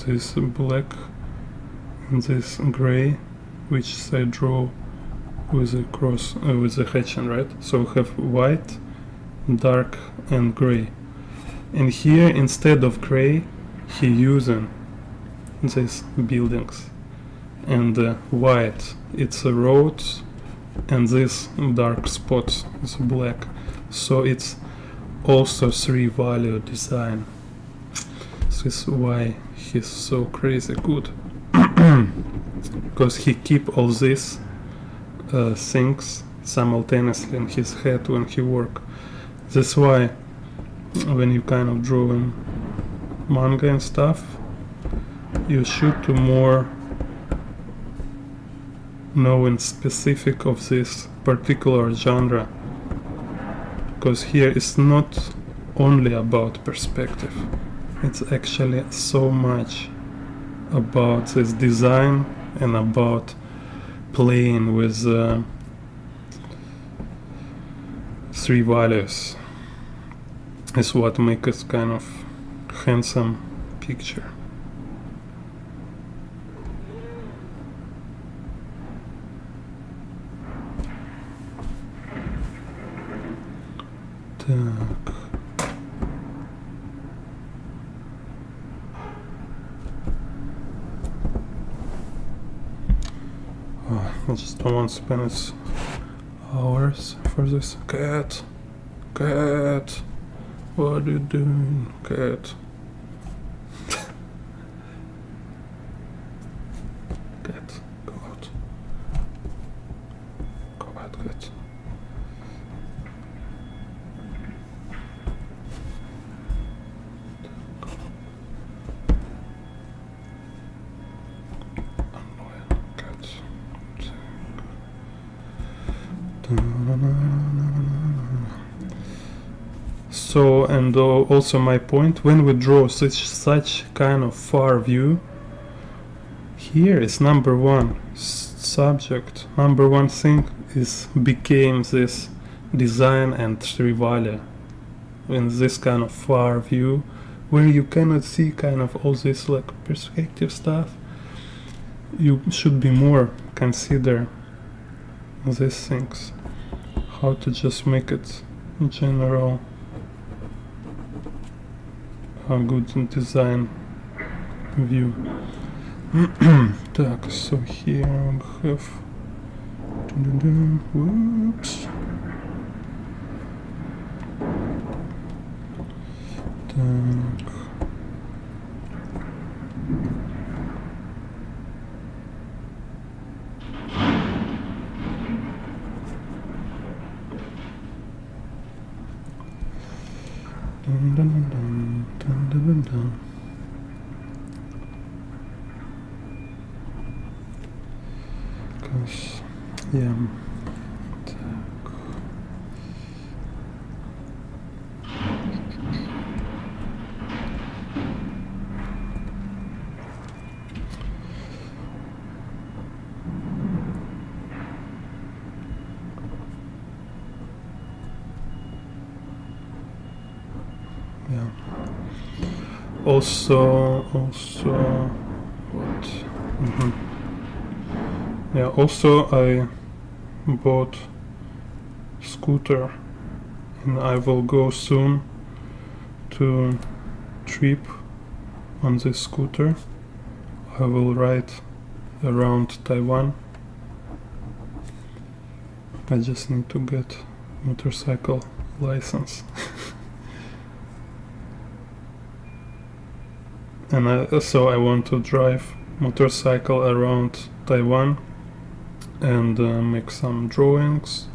this black and this gray, which I draw with a cross with a hatching, right? So we have white, dark and gray, and here instead of gray he using these buildings, and white it's a roads, and this dark spots is black. So it's also 3 value design. This is why he's so crazy good. Because he keep all these things simultaneously in his head when he work. That's why when you kind of drawing manga and stuff, you should do more knowing specific of this particular genre, because here it's not only about perspective, it's actually so much about this design and about playing with 3 values is what makes it kind of handsome picture. Так. I just don't want to spend hours for this. Cat, what are you doing, cat? Cat, go out. Go out, cat. So, and also my point, when we draw such kind of far view, here is number one subject, number one thing is became this design and 3 value in this kind of far view, where you cannot see kind of all this like perspective stuff. You should be more consider these things, how to just make it in general a good design view. Так, so here we have whoops. Так. Dun, dun, dun, dun, dun, dun, dun, dun. Because, yeah. Так. Yeah. Also, what? Yeah, also I bought scooter, and I will go soon to trip on this scooter. I will ride around Taiwan. I just need to get motorcycle license. And so I want to drive motorcycle around Taiwan and make some drawings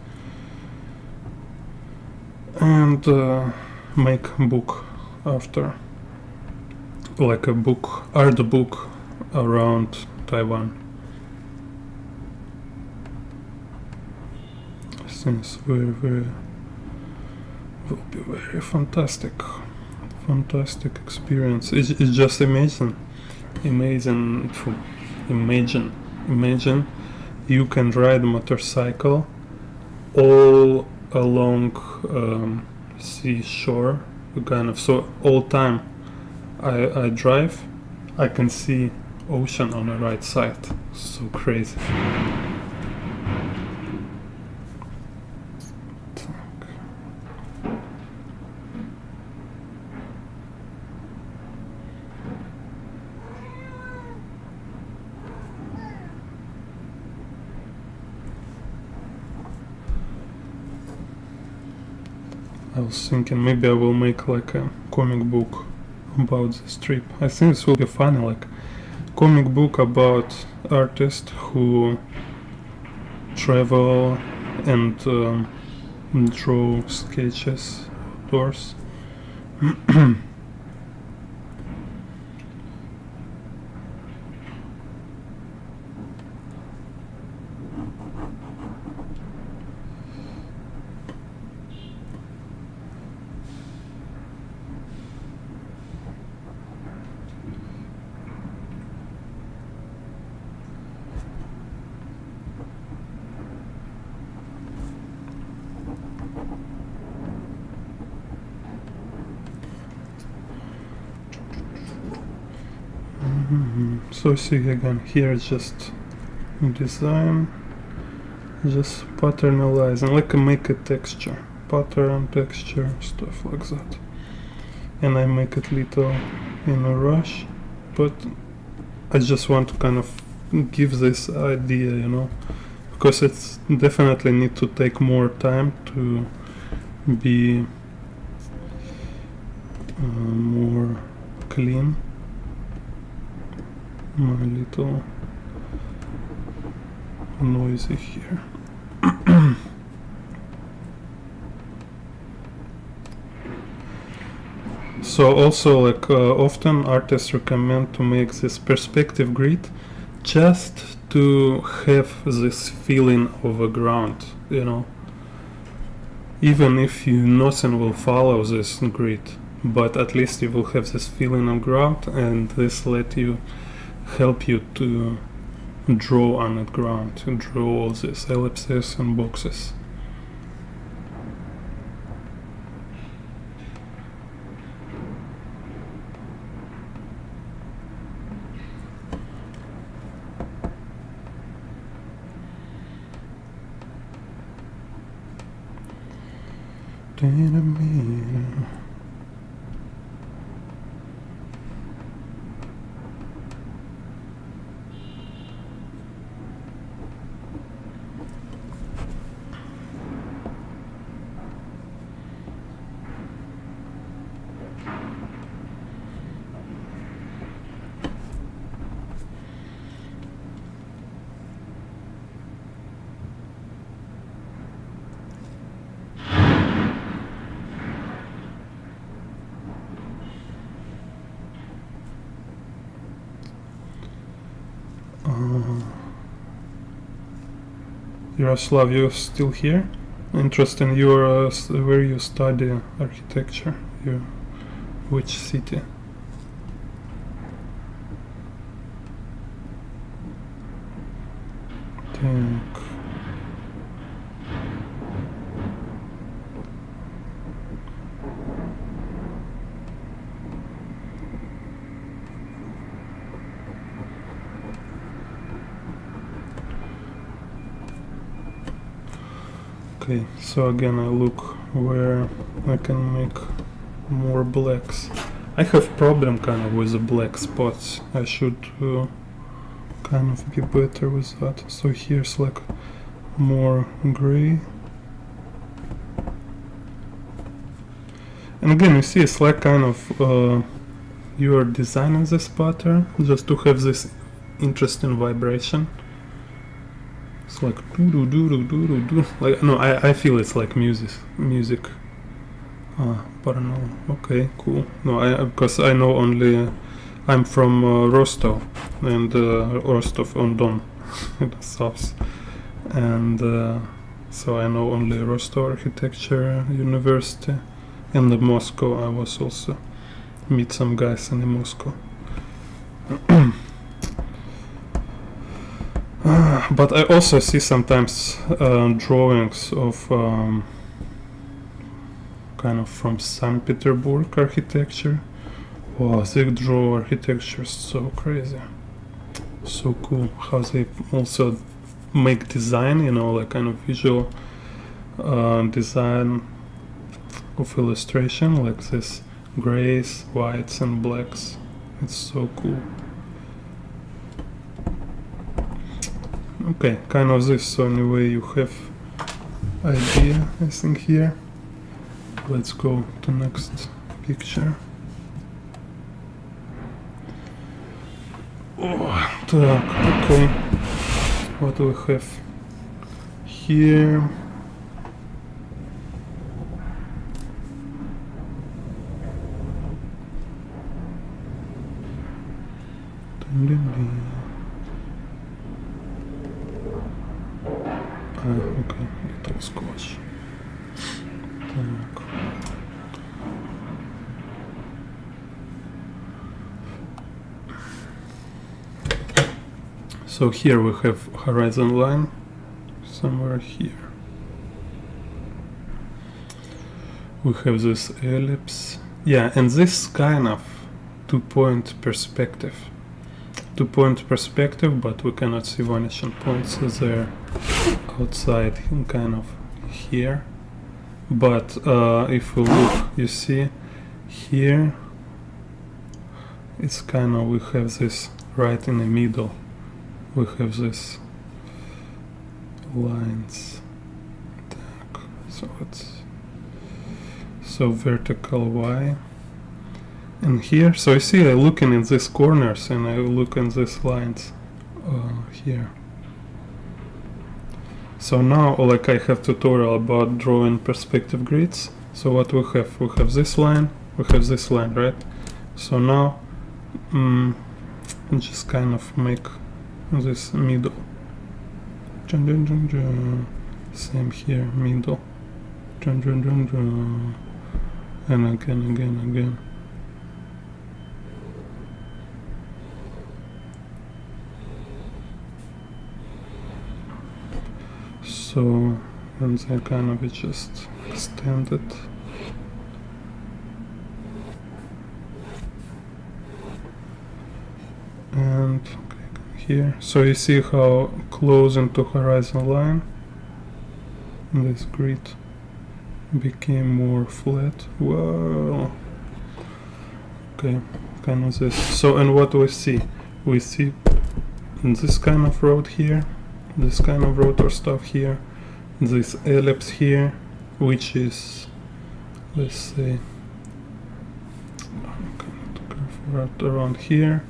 and make book after, like a book, art book around Taiwan. I think it's will be very fantastic experience. It's just amazing. Imagine you can ride a motorcycle all along seashore, kind of. So all time I drive, I can see ocean on the right side. So crazy. I was thinking maybe I will make like a comic book about this trip. I think this will be funny, like comic book about artists who travel and draw sketches outdoors. So see again, here just design, just patternalizing, like make a texture, pattern, texture, stuff like that. And I make it little in a rush, but I just want to kind of give this idea, you know, because it's definitely need to take more time to be more clean. My little noisy here. So also, like often artists recommend to make this perspective grid just to have this feeling of a ground, you know, even if nothing will follow this grid, but at least you will have this feeling of ground, and this help you to draw on the ground, to draw all these ellipses and boxes. Yaroslav, you still here? Interesting. You're where you study architecture. Which city? Think. Okay, so again I look where I can make more blacks. I have problem kind of with the black spots. I should kind of be better with that. So here's like more gray. And again, you see it's like kind of you are designing this pattern just to have this interesting vibration. It's like do do do do do do do. Like no, I feel it's like music. But I know. Okay, cool. No, because I know only. I'm from Rostov, and Rostov on Don, in the south, and so I know only Rostov Architecture University, and the Moscow. I was also meet some guys in the Moscow. But I also see sometimes drawings of kind of from St. Petersburg architecture. Wow, they draw architecture so crazy, so cool. How they also make design, you know, like kind of visual design of illustration, like this grays, whites, and blacks. It's so cool. Okay, kind of this. So anyway, you have idea, I think here. Let's go to next picture. Oh, okay. What do we have here? Okay, little squash. So here we have horizon line somewhere here. We have this ellipse. Yeah, and this kind of two-point perspective. Two-point perspective, but we cannot see vanishing points there outside, kind of here. But if we look, you see here, it's kind of, we have this right in the middle. We have this lines. So it's so vertical Y. And here, so you see, I'm looking in these corners and I look in these lines here. So now, like, I have tutorial about drawing perspective grids. So what we have this line, we have this line, right? So now, just kind of make this middle. Same here, middle. And again. So, and then kind of just extend it. And here, so you see how close into horizon line this grid became more flat. Wow. Okay, kind of this. So, and what we see in this kind of road here, this kind of rotor stuff here, this ellipse here, which is, let's say, right around here,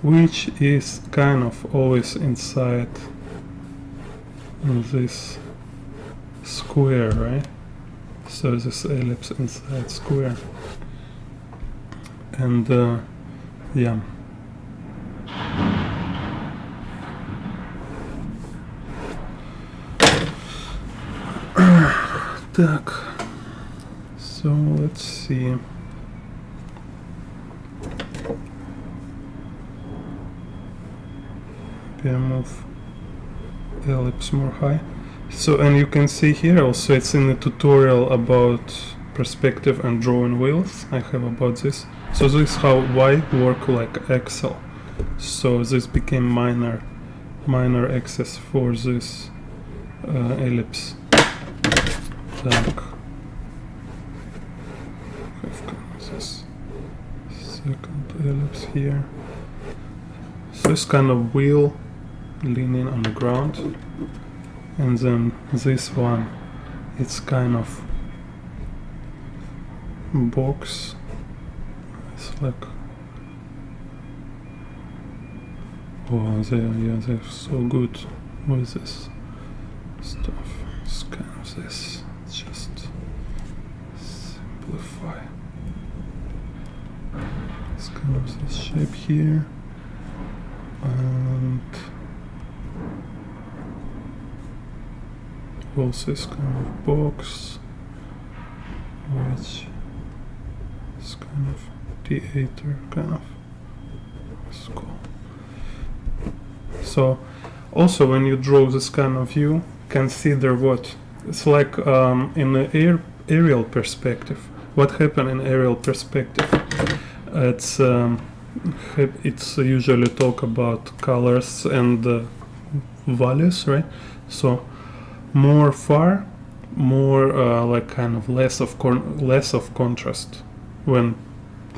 which is kind of always inside this square, right? So this ellipse inside square, and yeah. Так, so let's see. Maybe I move ellipse more high. So, and you can see here also it's in the tutorial about perspective and drawing wheels. I have about this. So this is how Y work like axle. So this became minor axis for this ellipse. Так. Have this second ellipse here. So this kind of wheel leaning on the ground, and then this one, it's kind of box. It's like, oh, they're so good with this stuff. It's kind of this, just simplify. It's kind of this shape here, and also this kind of box, which is kind of theater, kind of. It's cool. So, also when you draw this kind of view, consider what it's like in the aerial perspective. What happened in aerial perspective? It's usually talk about colors and values, right? So more far, more like kind of less of contrast when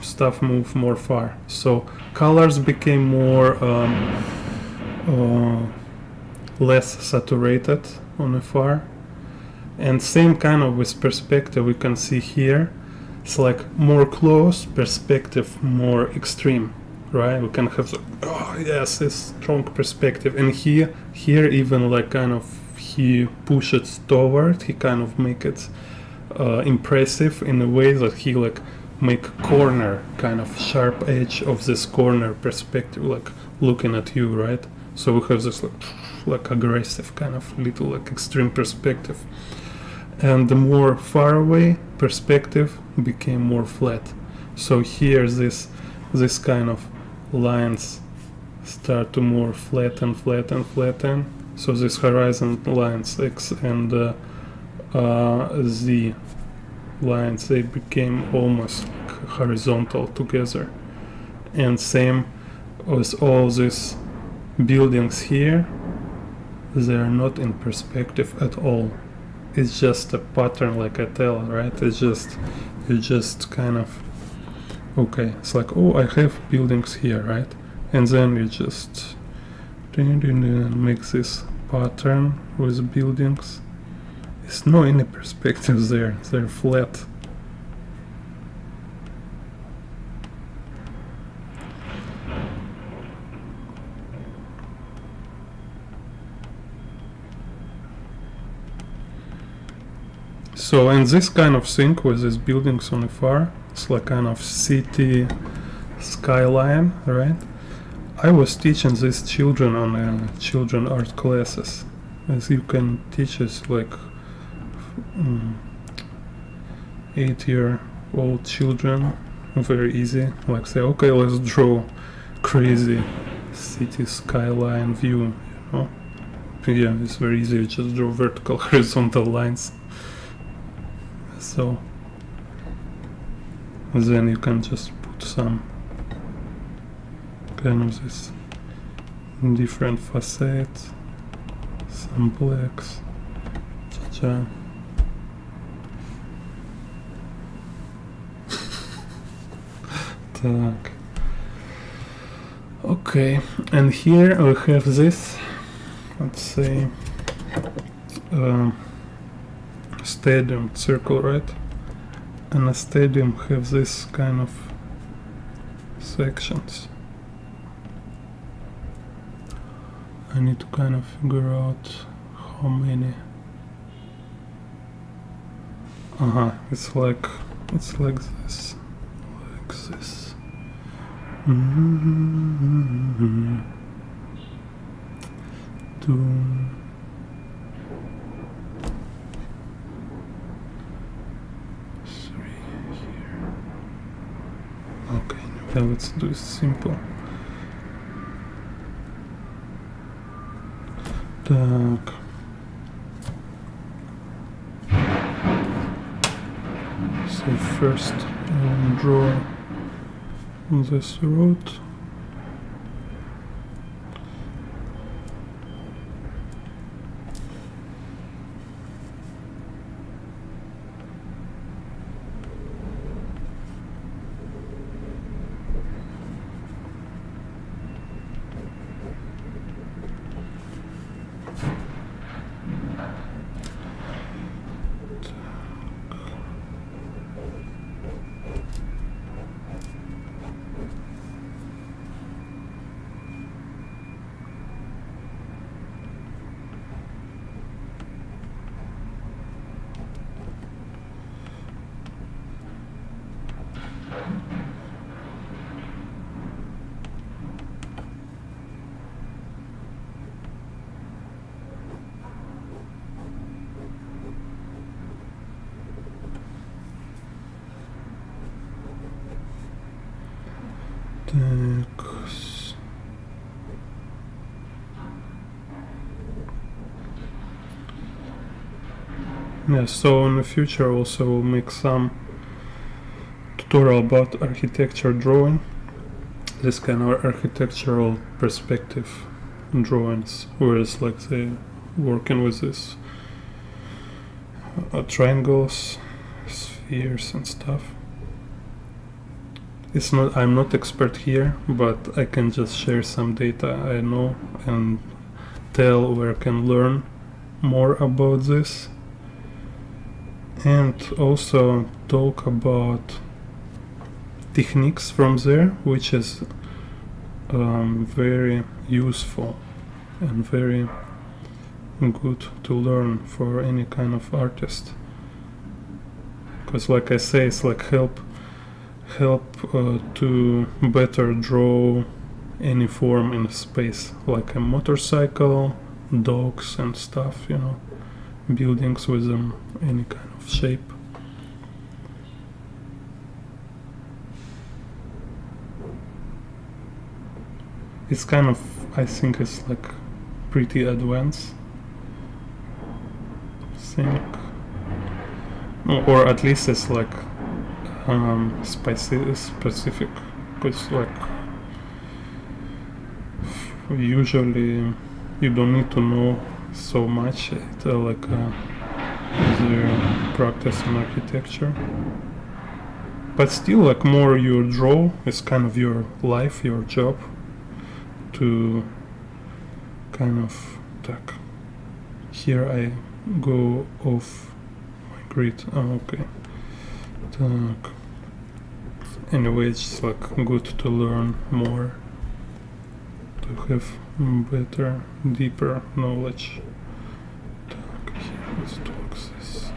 stuff move more far. So colors became more less saturated on the far, and same kind of with perspective we can see here. It's like more close perspective, more extreme, right? We can have this strong perspective, and here even like kind of he pushes toward, he kind of make it impressive in a way that he like make corner, kind of sharp edge of this corner perspective, like looking at you, right? So we have this like aggressive kind of little like extreme perspective, and the more far away perspective became more flat. So here this kind of lines start to more flatten. So this horizon lines X and Z lines, they became almost like horizontal together. And same with all these buildings here, they are not in perspective at all. It's just a pattern, like I tell, right? It's just, you just kind of, okay, it's like, oh, I have buildings here, right? And then you just make this pattern with buildings. There's no any perspectives there, they're flat. So, and this kind of thing with these buildings on the far, it's like kind of city skyline, right? I was teaching these children on children art classes. As you can teach us like 8-year-old children, very easy. Like say, okay, let's draw crazy city skyline view, you know? Yeah, it's very easy, you just draw vertical, horizontal lines. So then you can just put some kind of this different facets, some blacks, cha-cha. Так. Okay, and here we have this, let's say, stadium circle, right? And a stadium have this kind of sections. I need to kind of figure out how many. It's like this, like this. Two. Okay, now let's do it simple. Так. So first I'll draw this road. Yeah, so in the future also we'll make some tutorial about architecture drawing, this kind of architectural perspective drawings, whereas like they working with this triangles, spheres and stuff. It's not, I'm not expert here, but I can just share some data I know and tell where I can learn more about this, and also talk about techniques from there, which is very useful and very good to learn for any kind of artist, because like I say, it's like help to better draw any form in space, like a motorcycle, dogs and stuff, you know, buildings with any kind of shape. It's kind of, I think it's like pretty advanced thing, or at least it's like specific, because like usually you don't need to know so much like the practice in architecture, but still like more you draw, it's kind of your life, your job to kind of так. Here I go off my grid. Oh, okay. Так. Anyway, it's just like good to learn more, to have better, deeper knowledge. Так, here let's talk this.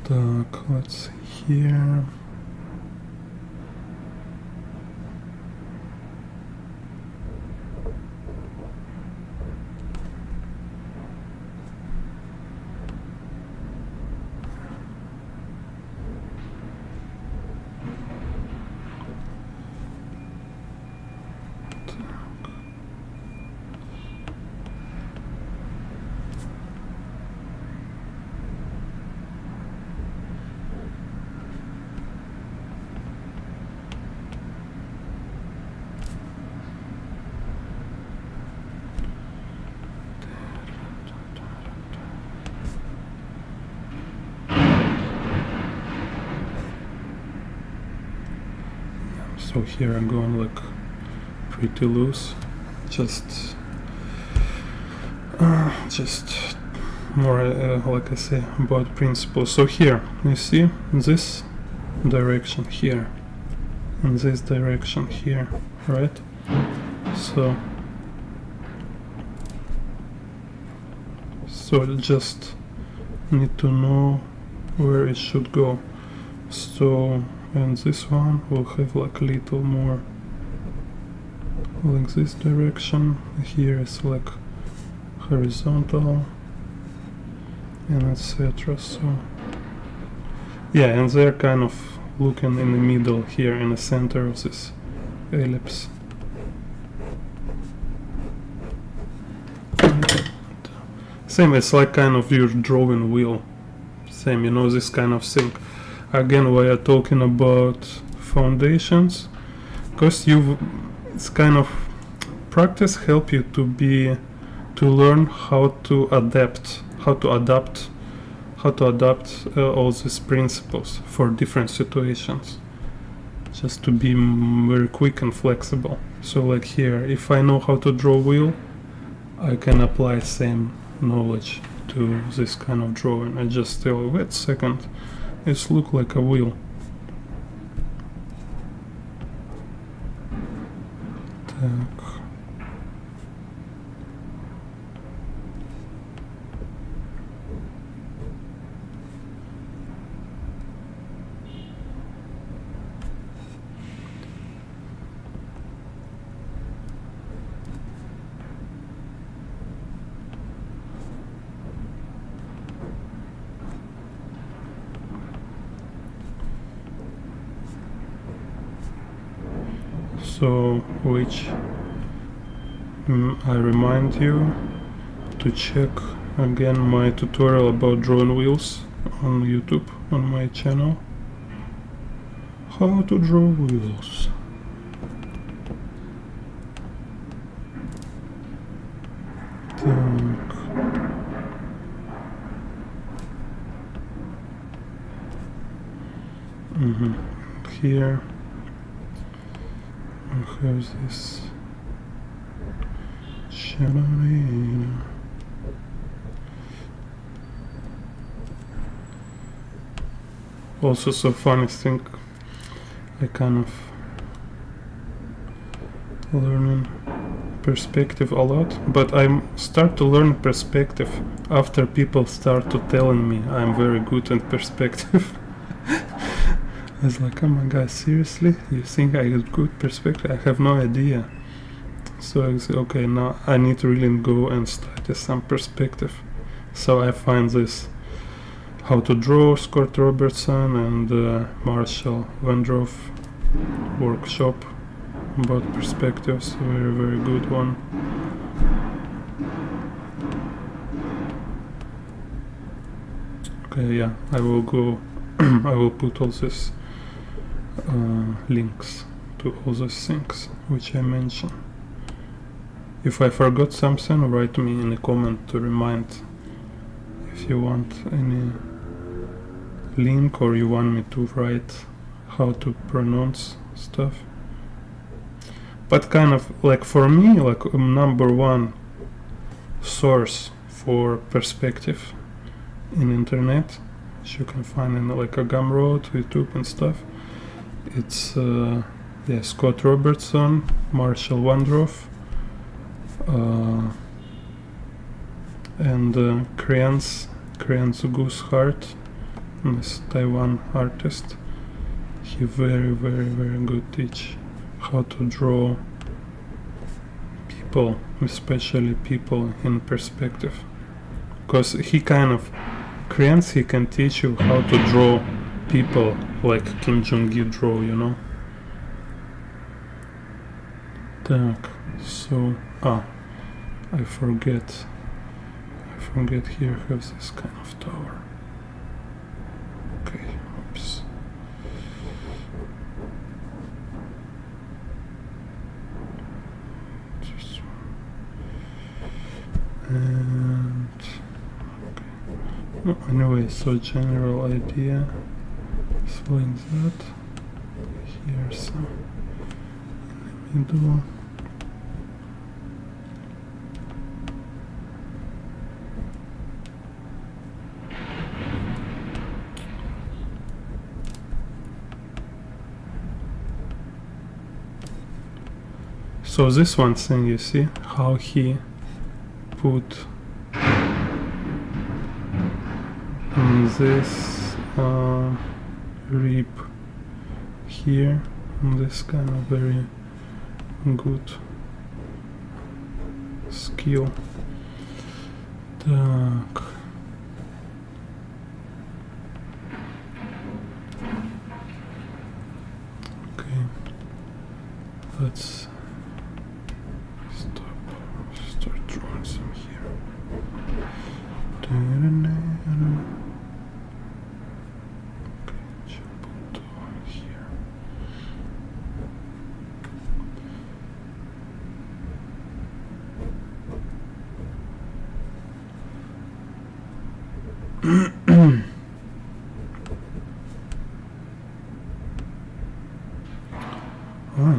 Так, let's see here. So here I'm going like pretty loose, just more like I say about principles. So here you see this direction here and this direction here, right? So just need to know where it should go. So, and this one will have like a little more like this direction. Here is like horizontal and etc. So yeah, and they're kind of looking in the middle here, in the center of this ellipse. Same, it's like kind of your drawing wheel. Same, you know, this kind of thing. Again, we are talking about foundations, because it's kind of practice help you to learn how to adapt all these principles for different situations, just to be very quick and flexible. So like here, if I know how to draw wheel, I can apply same knowledge to this kind of drawing. I just tell, wait a second, it looks like a wheel. Так. So, which I remind you, to check again my tutorial about drawing wheels on YouTube on my channel. How to draw wheels. Так. Here I have this shadow. Also, so funny thing, I kind of learning perspective a lot, but I start to learn perspective after people start to telling me I'm very good in perspective. I was like, oh my god, seriously? You think I have good perspective? I have no idea. So I say, okay, now I need to really go and study some perspective. So I find this How to Draw, Scott Robertson and Marshall Vandroff workshop about perspectives, very very good one. Okay, yeah, I will go I will put all this links to all those things which I mentioned. If I forgot something, write me in a comment to remind. If you want any link or you want me to write how to pronounce stuff. But kind of like for me, like number one source for perspective in internet, which you can find in like a Gumroad, YouTube and stuff. It's yeah, Scott Robertson, Marshall Vandroff, and Krenz Gooseheart, this Taiwan artist. He very very good teach how to draw people, especially people in perspective, because he kind of Krenz, he can teach you how to draw people like Kim Jong-gi draw, you know. Так, so I forget here I have this kind of tower. Okay, oops. This one. And okay. No, anyway, so general idea is like that. Here some in the middle. So this one thing, you see how he put this rib here, this kind of very good skill. Так. Okay, let's start drawing some here. Okay, put here.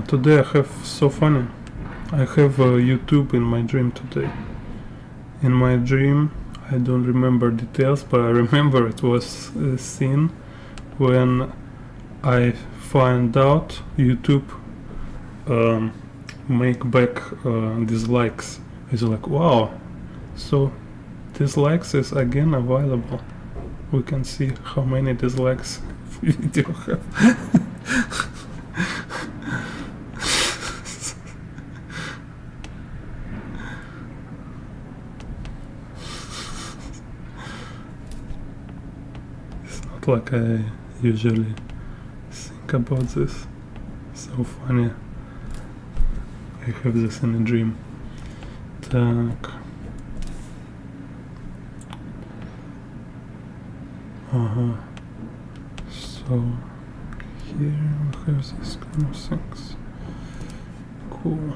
Today I have so funny. I have YouTube in my dream today. In my dream, I don't remember details, but I remember it was a scene when I find out YouTube make back dislikes. It's like, wow, so dislikes is again available. We can see how many dislikes video have. Like I usually think about this. So funny. I have this in a dream. Так. So here we have this kind of things. Cool.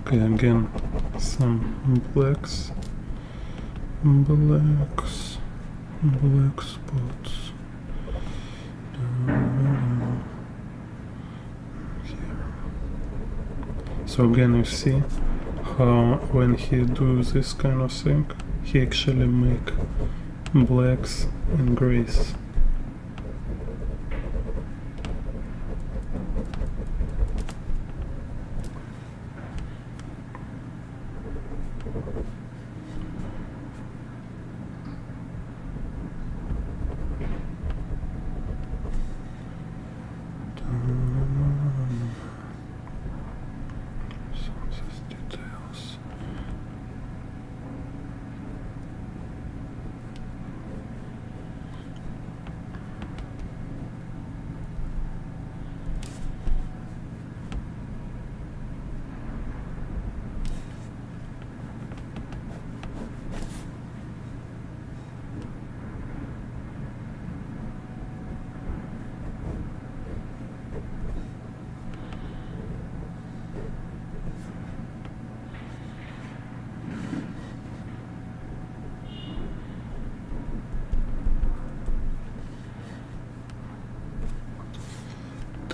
Okay, again, some black spots. Here. So again, you see how when he do this kind of thing, he actually make blacks and grays.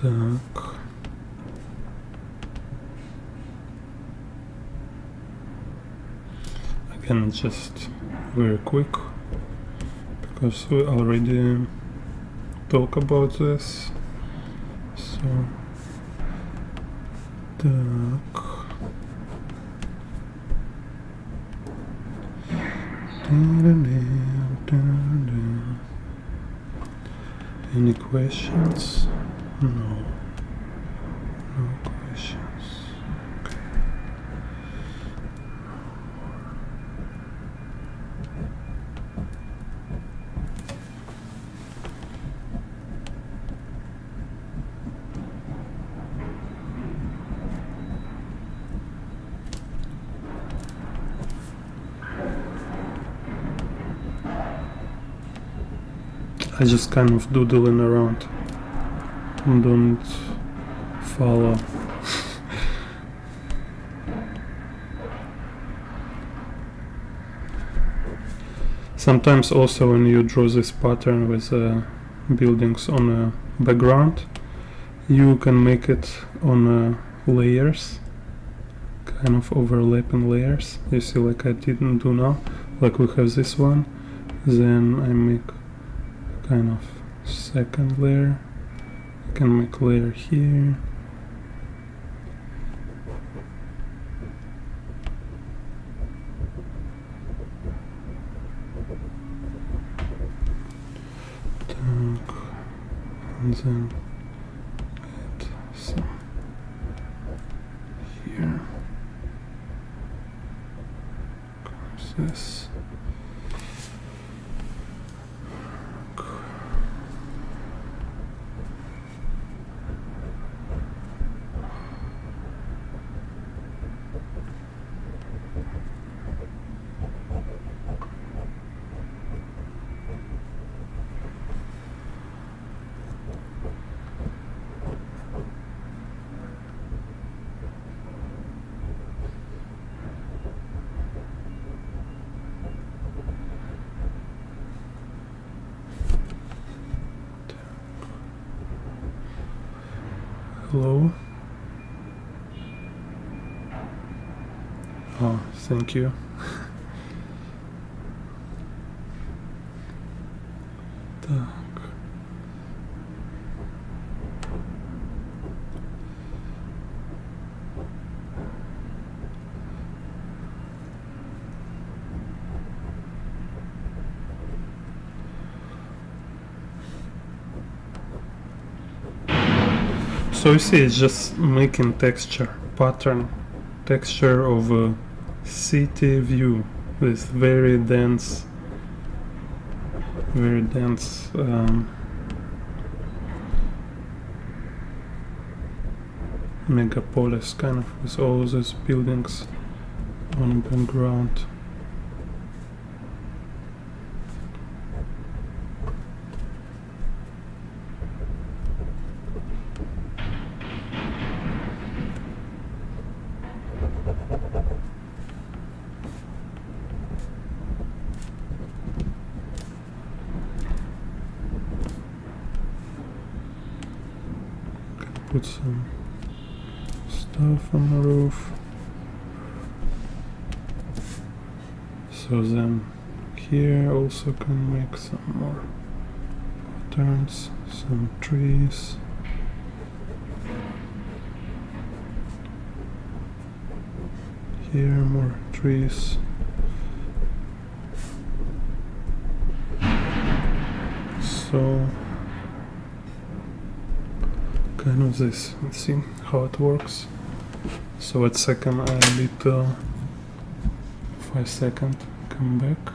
Так. Again, just very quick, because we already talk about this. So, так. Any questions? No. No questions. Okay. I just kind of doodling around. Don't follow. Sometimes also when you draw this pattern with buildings on a background, you can make it on layers, kind of overlapping layers. You see, like I didn't do now. Like we have this one, then I make kind of second layer. I can make layer here. And then add some here. Comes this. Hello. Oh, thank you. Так. So you see, it's just making texture, pattern, texture of a city view with very dense megapolis, kind of, with all those buildings on background. Put some stuff on the roof. So then here also can make some more patterns, some trees. Here more trees. So kind of this. Let's see how it works. So at second I little 5 seconds, come back.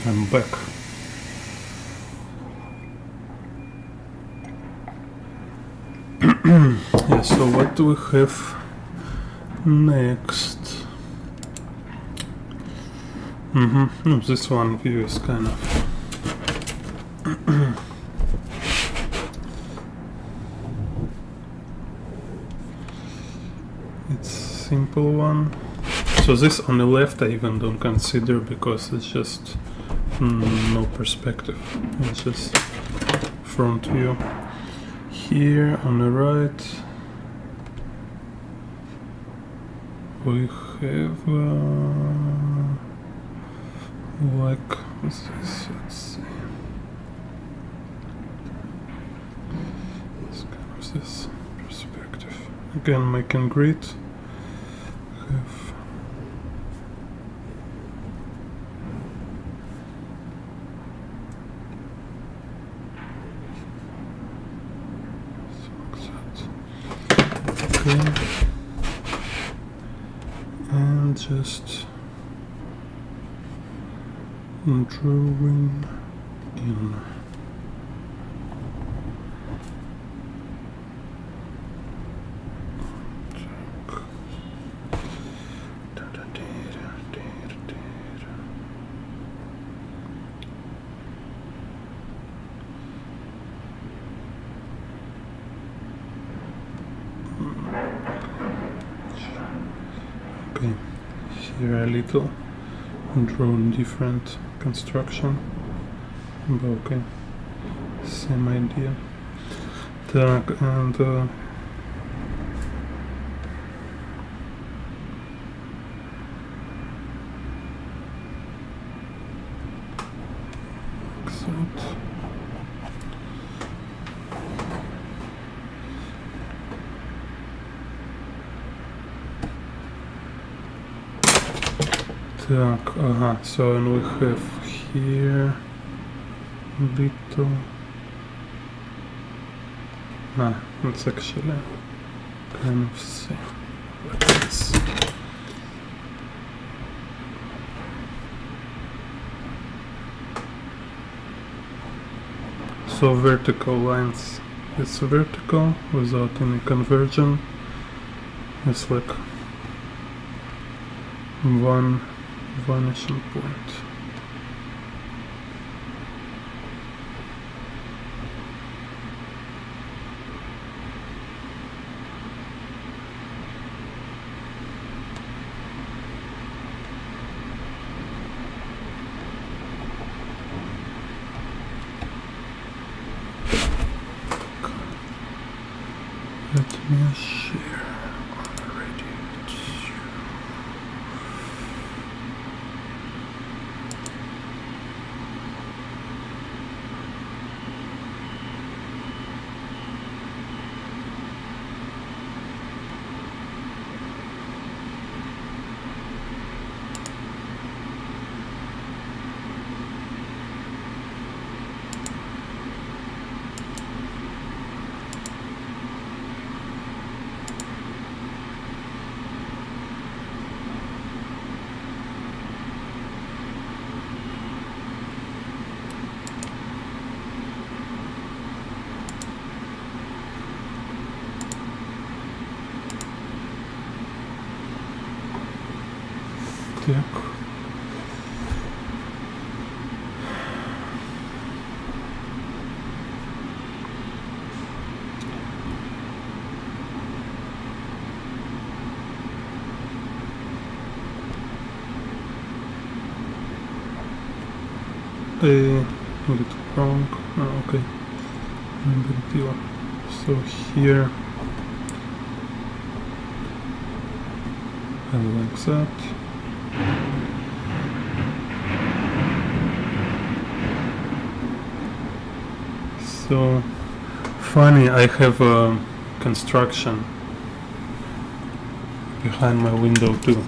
I'm back. Yeah, so what do we have next? This one view is kind of it's simple one. So this on the left I even don't consider because it's just no perspective. It's just front view. Here on the right we have like this, let's see. It's kind of this perspective. Again, making grid. Have okay. And just drawing in. Okay, here a little drawn different construction, but okay, same idea. Так, and exit. Так, so and we have here little. It's actually kind of same like this. So vertical lines, it's vertical without any conversion. It's like one vanishing point. Let me share already. Так. A little wrong. Okay. No big deal. So here I like that. So funny, I have a construction behind my window too.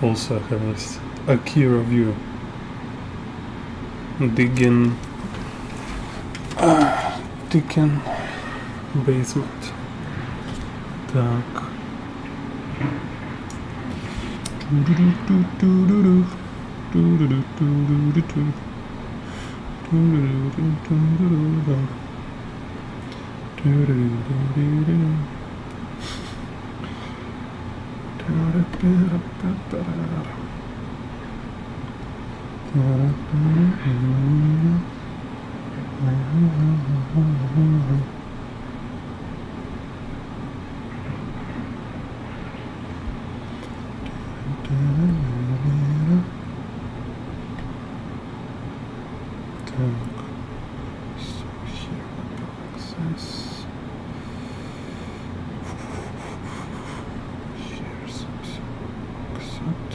Also I have this Akira view. Digging basement. Так. So here like this. Here something like that.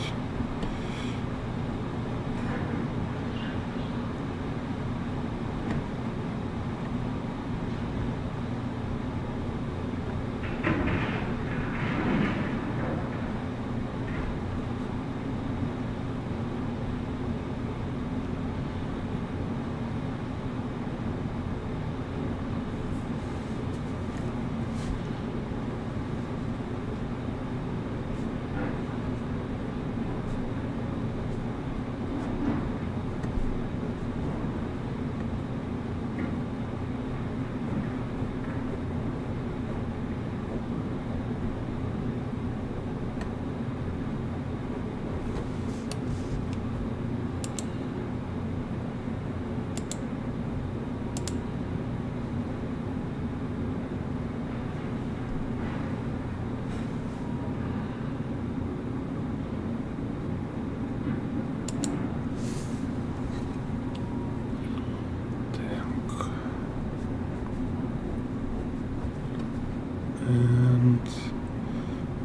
and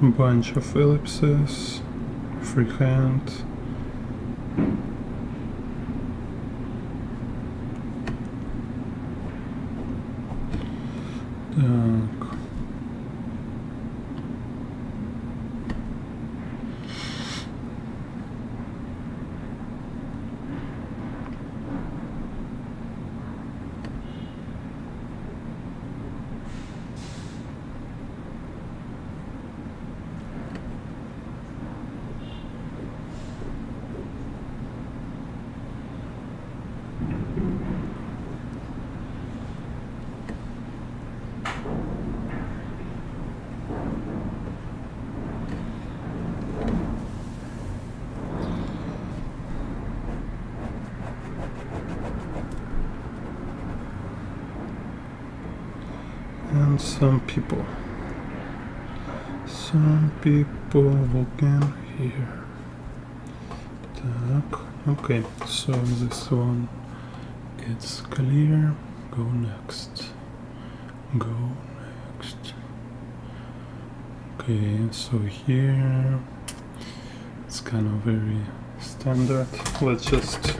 a bunch of ellipses, freehand. Так. And some people walking here. Так, okay, so this one it's clear. Go next. Okay, so here it's kind of very standard. Let's just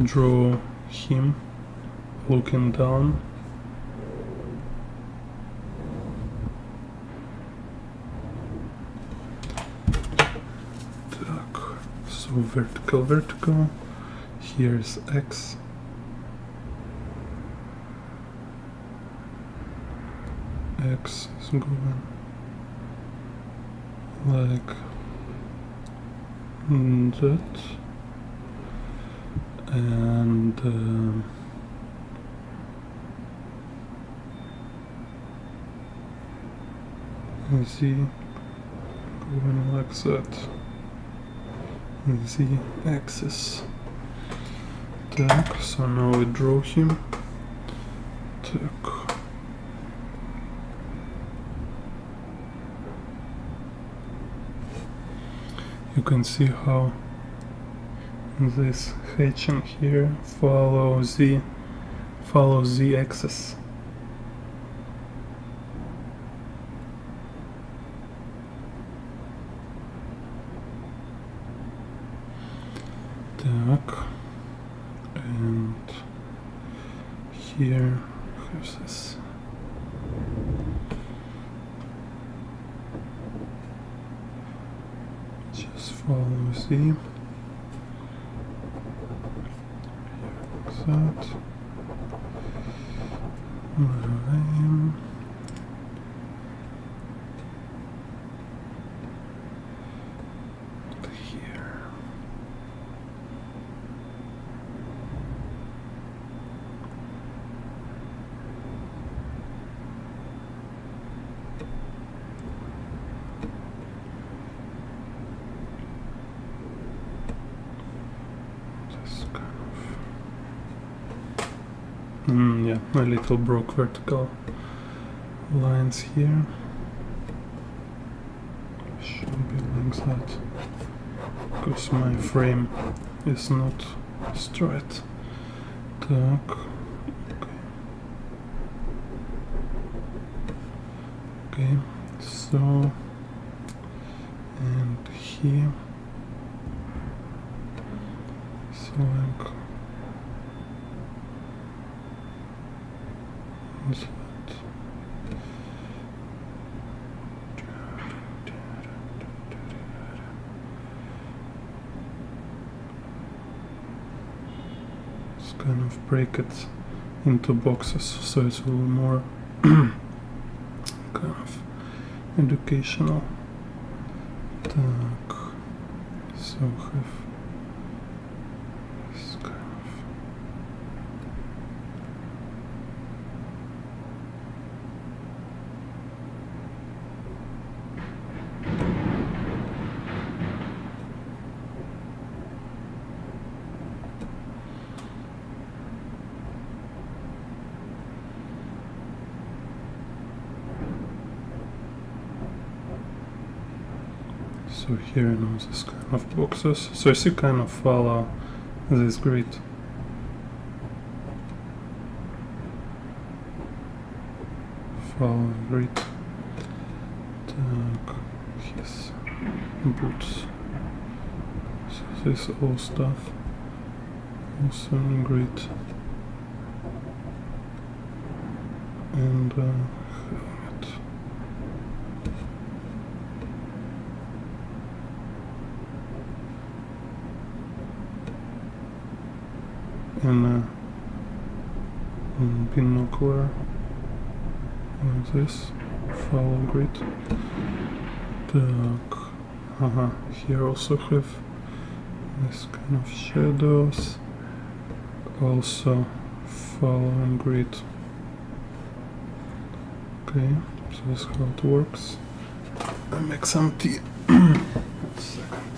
draw him looking down. So vertical. Here's X. X is going like that, and Z going like that. Z axis. Так, so now we draw him. Так. You can see how this hatching here follows the axis. Так, and here here's this. Just follow Z. Like that. Line. Here. Yeah, a little broke vertical lines here. Should be like that, because my frame is not straight. Так. Okay, so, and here, so like that. Let's kind of break it into boxes so it's a little more kind of educational. Так, so have this kind of. So here now this kind of boxes. So you kind of follow this grid. Follow grid. Так, his boots. So this all stuff also in grid. And helmet. And binocular like this, follow grid. Так, here also have this kind of shadows, also following grid. Okay, so this is how it works. I make some tea. 1 second.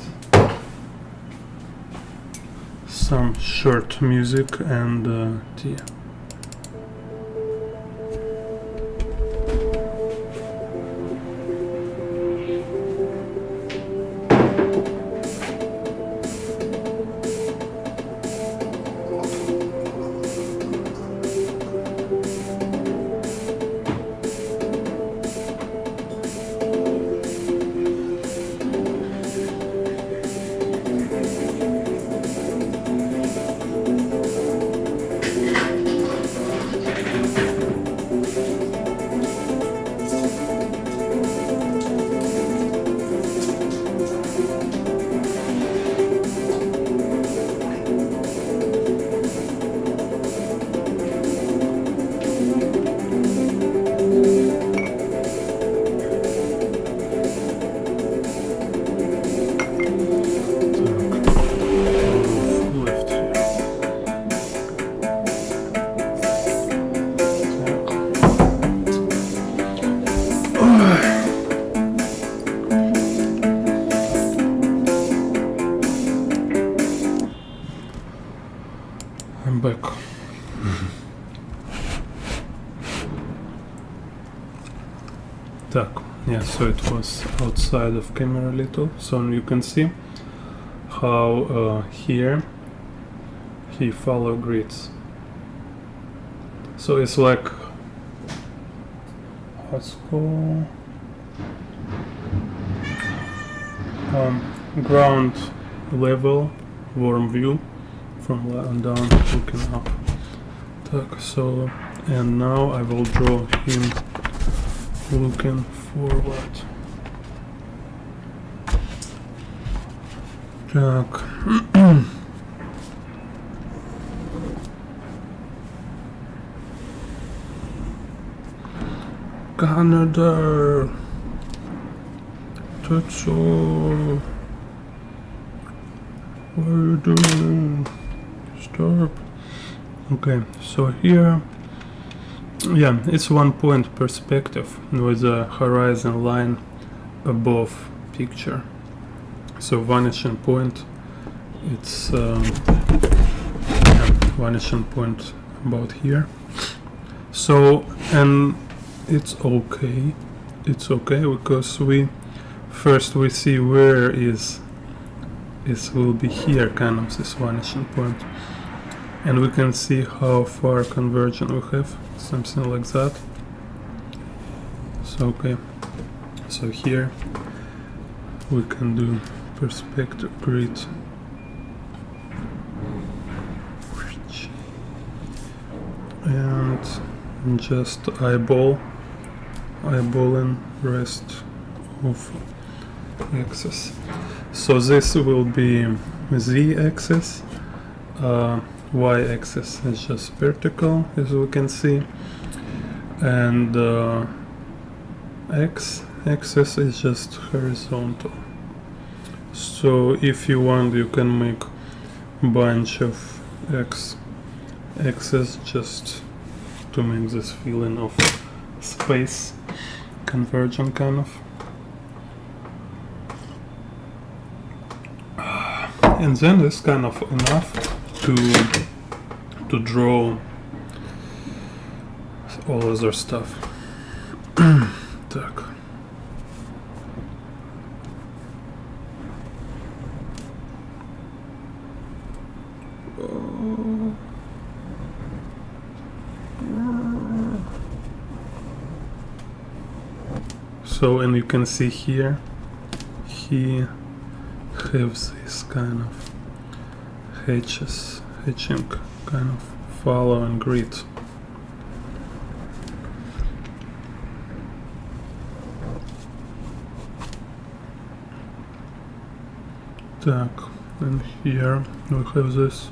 Some short music and tea. I'm back. Так, yeah, so it was outside of camera a little, so you can see how here he follow grids. So it's like, let's go ground level warm view from down looking up. Так, so and now I will draw him looking forward. Так. Canada. Tetsuo. What are you doing? Stop. Okay, so here, yeah, it's 1 point perspective with a horizon line above picture. So vanishing point, it's vanishing point about here. So, and it's okay because we see where is will be here, kind of this vanishing point, and we can see how far convergence we have, something like that. So okay, so here we can do perspective grid and just eyeballing rest of axis. So this will be z-axis, y-axis is just vertical, as we can see, and x-axis is just horizontal. So if you want, you can make a bunch of x-axis just to make this feeling of space convergent kind of. And then it's kind of enough to draw all other stuff. Так. So, and you can see here, he has this kind of hatching kind of follow and grid. Так, and here we have this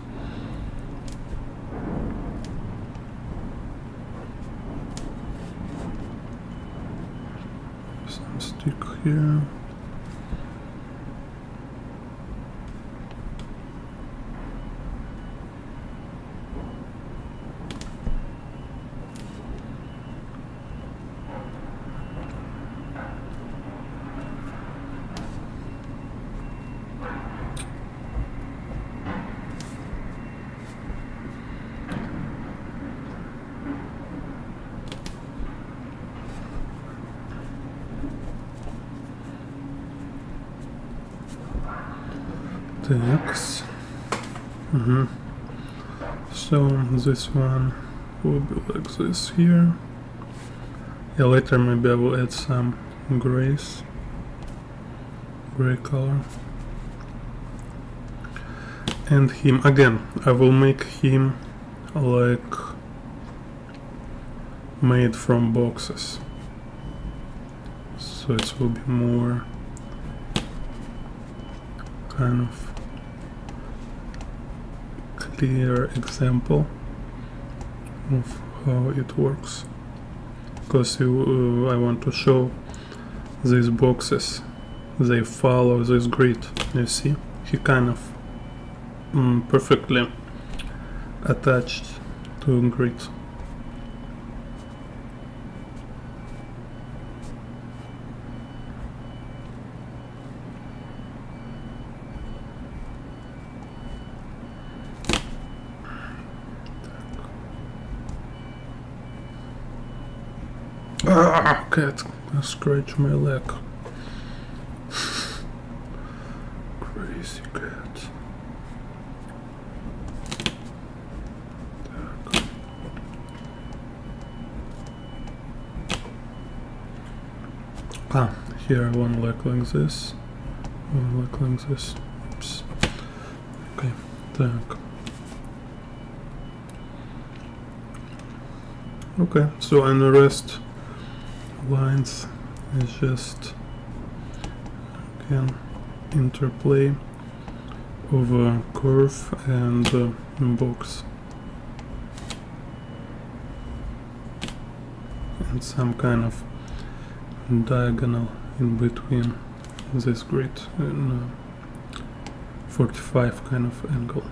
some stick here. Text. So this one will be like this here. Yeah, later maybe I will add some gray color. And him again, I will make him like made from boxes, so it will be more kind of clear example of how it works, because I want to show these boxes, they follow this grid. You see, he kind of perfectly attached to a grid. Ah, cat, scratch my leg. Crazy cat. Ah, here one leg like this, one leg like this. Oops. Okay, так. Okay, so and the rest lines is just again interplay of a curve and box and some kind of diagonal in between this grid in 45 kind of angle.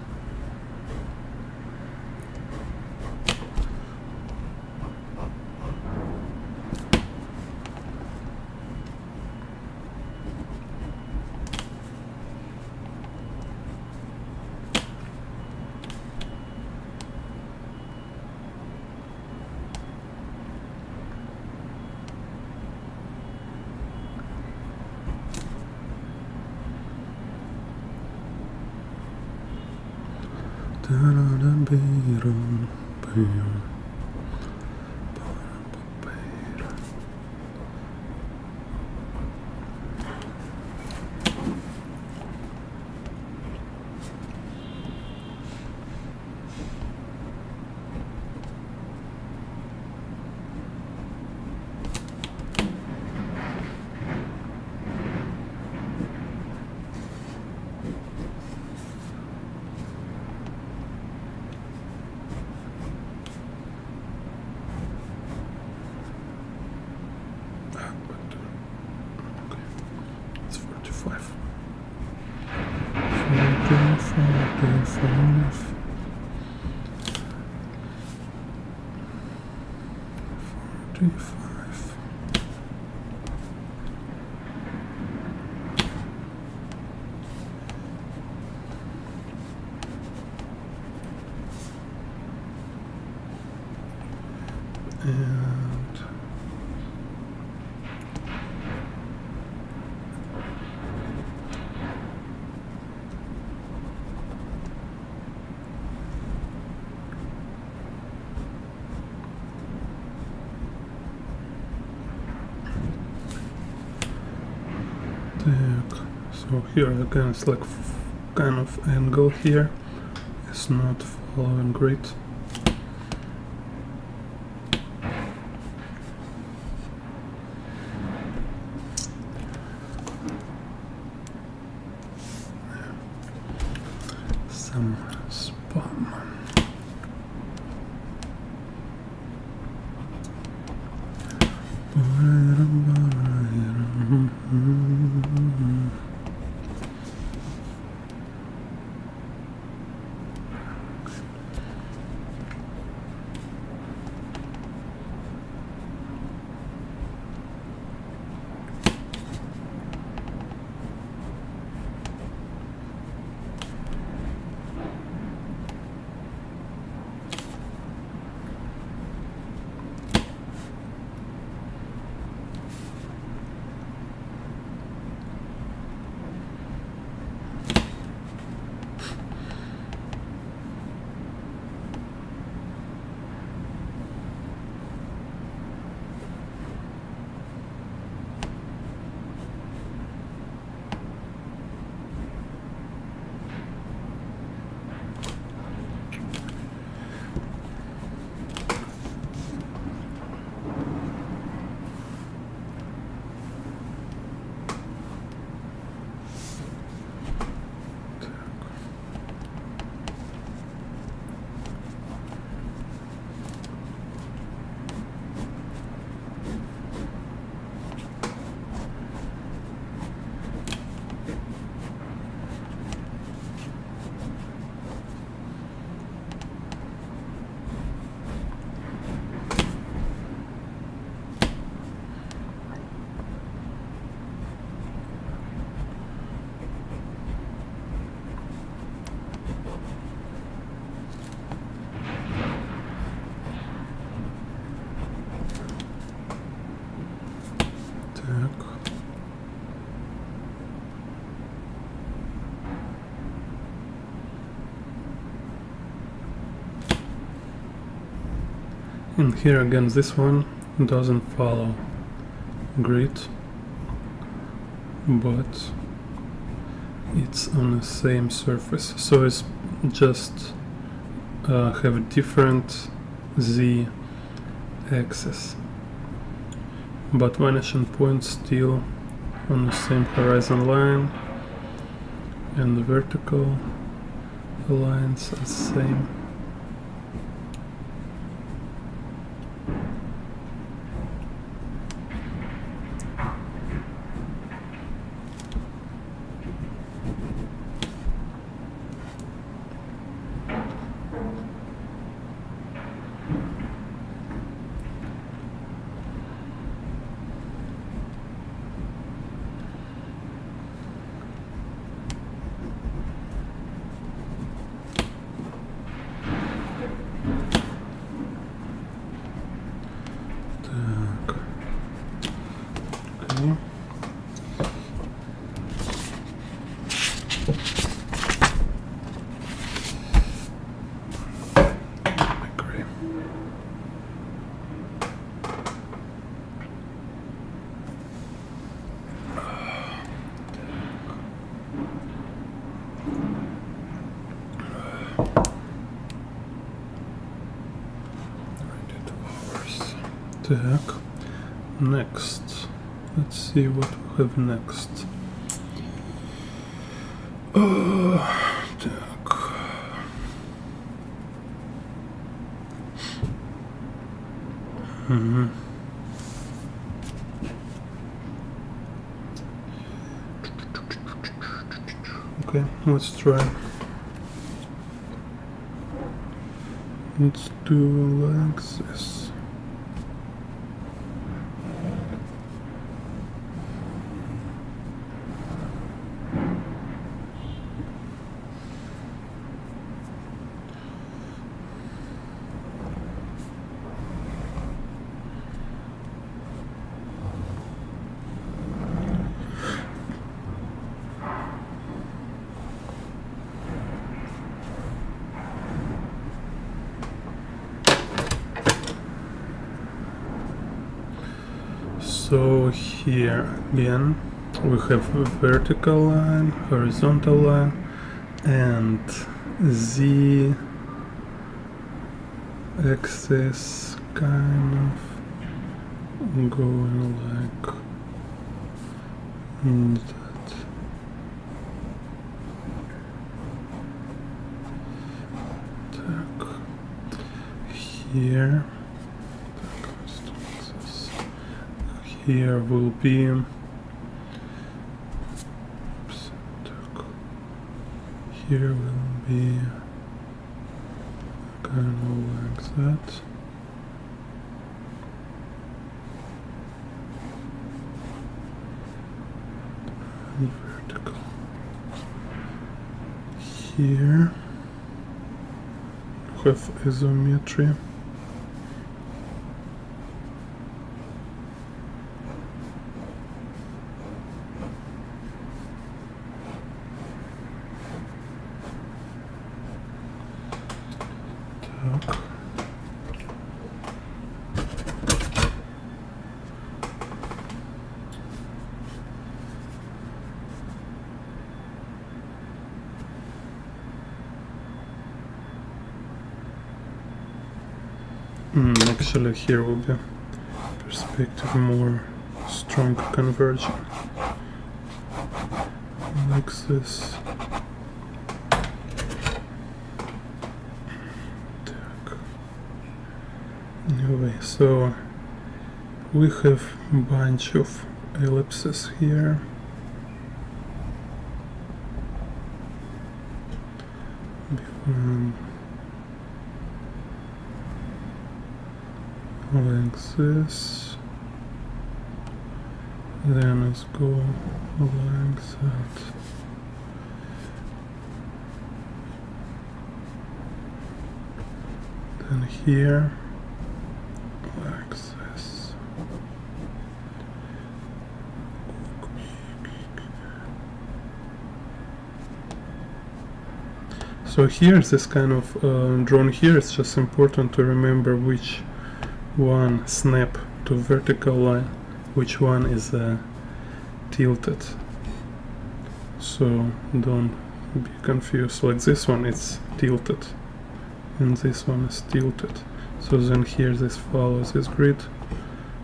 So here again it's like kind of angle here. It's not following grid. Some spam. And here again this one doesn't follow grid, but it's on the same surface, so it's just have a different z axis, but vanishing point still on the same horizon line, and the vertical lines are the same. Так, next. Let's see what we have next. Так. Okay, let's try. Let's do like this. So here again we have a vertical line, horizontal line, and z axis kind of going like that. Here, here will be here will be kind of like that. And vertical. Here we have isometry. Actually, here will be perspective more strong conversion, like this. Anyway, so we have a bunch of ellipses here. Like this, then let's go like that. Then here, like this. So here, this kind of drawn here, it's just important to remember which one snap to vertical line, which one is tilted. So don't be confused. Like this one, it's tilted, and this one is tilted. So then here this follows this grid,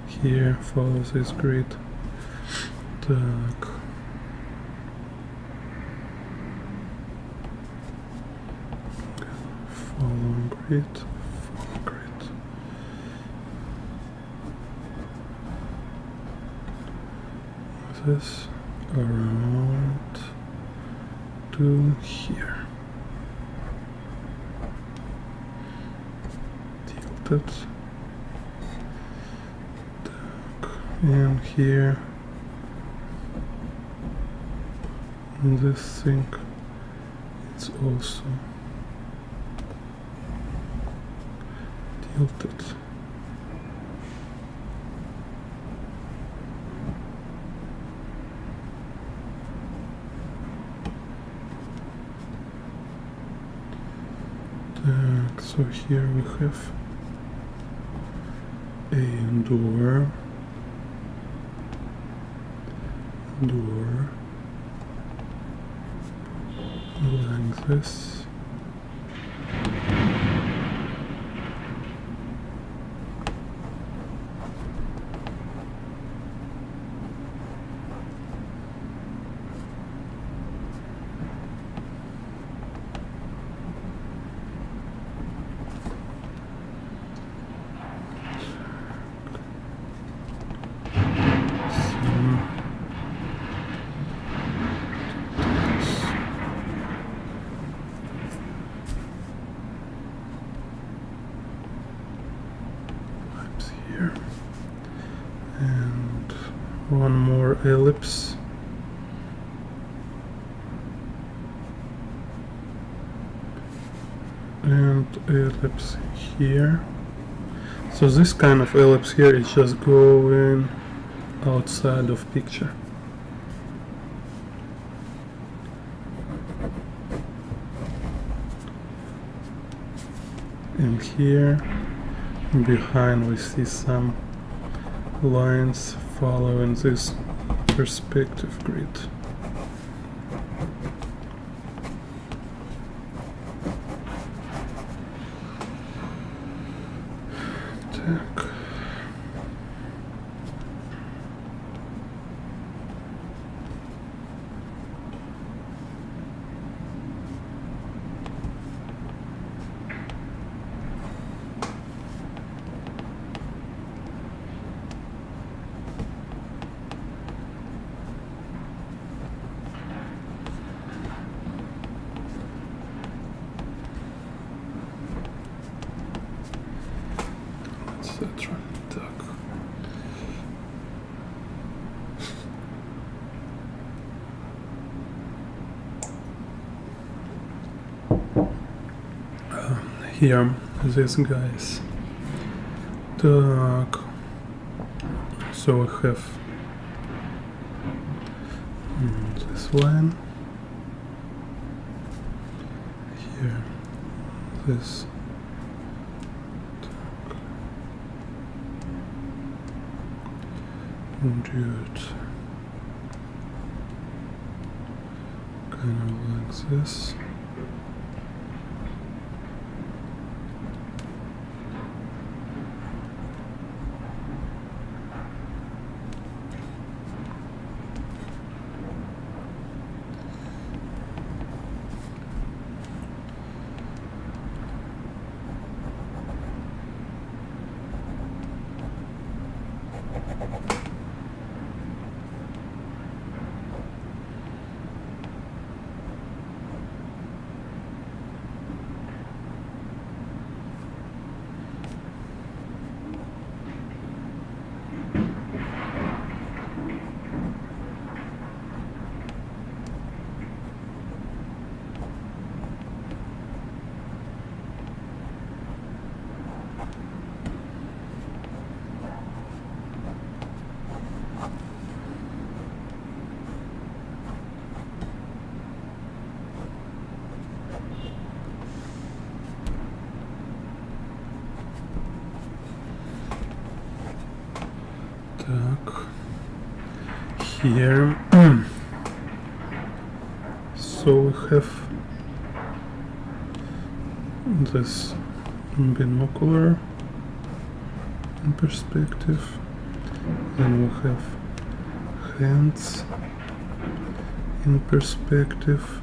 here follows this grid. Так. Follow grid. This around to here, tilted, and here this thing, it's also tilted. So here we have a door, like this. And one more ellipse, and ellipse here. So this kind of ellipse here is just going outside of picture. And here behind we see some lines following this perspective grid. Так. Etc. Так. Here, these guys. Так. So I have this line. Here, this. Dude, kind of like this. Так. Here. So we have this binocular in perspective, then we have hands in perspective,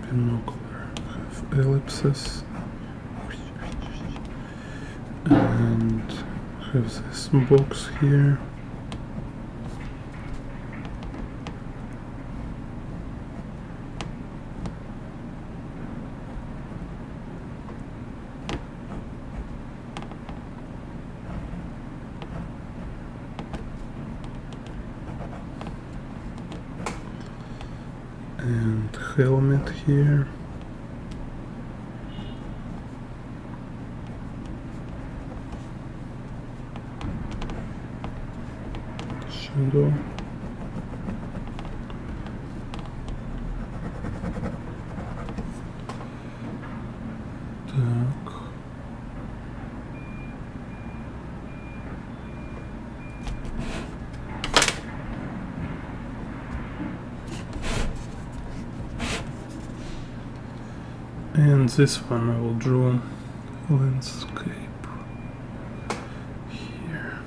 binocular, have ellipses, and have this box here. And helmet here. Shadow. Так. And this one I will draw landscape here.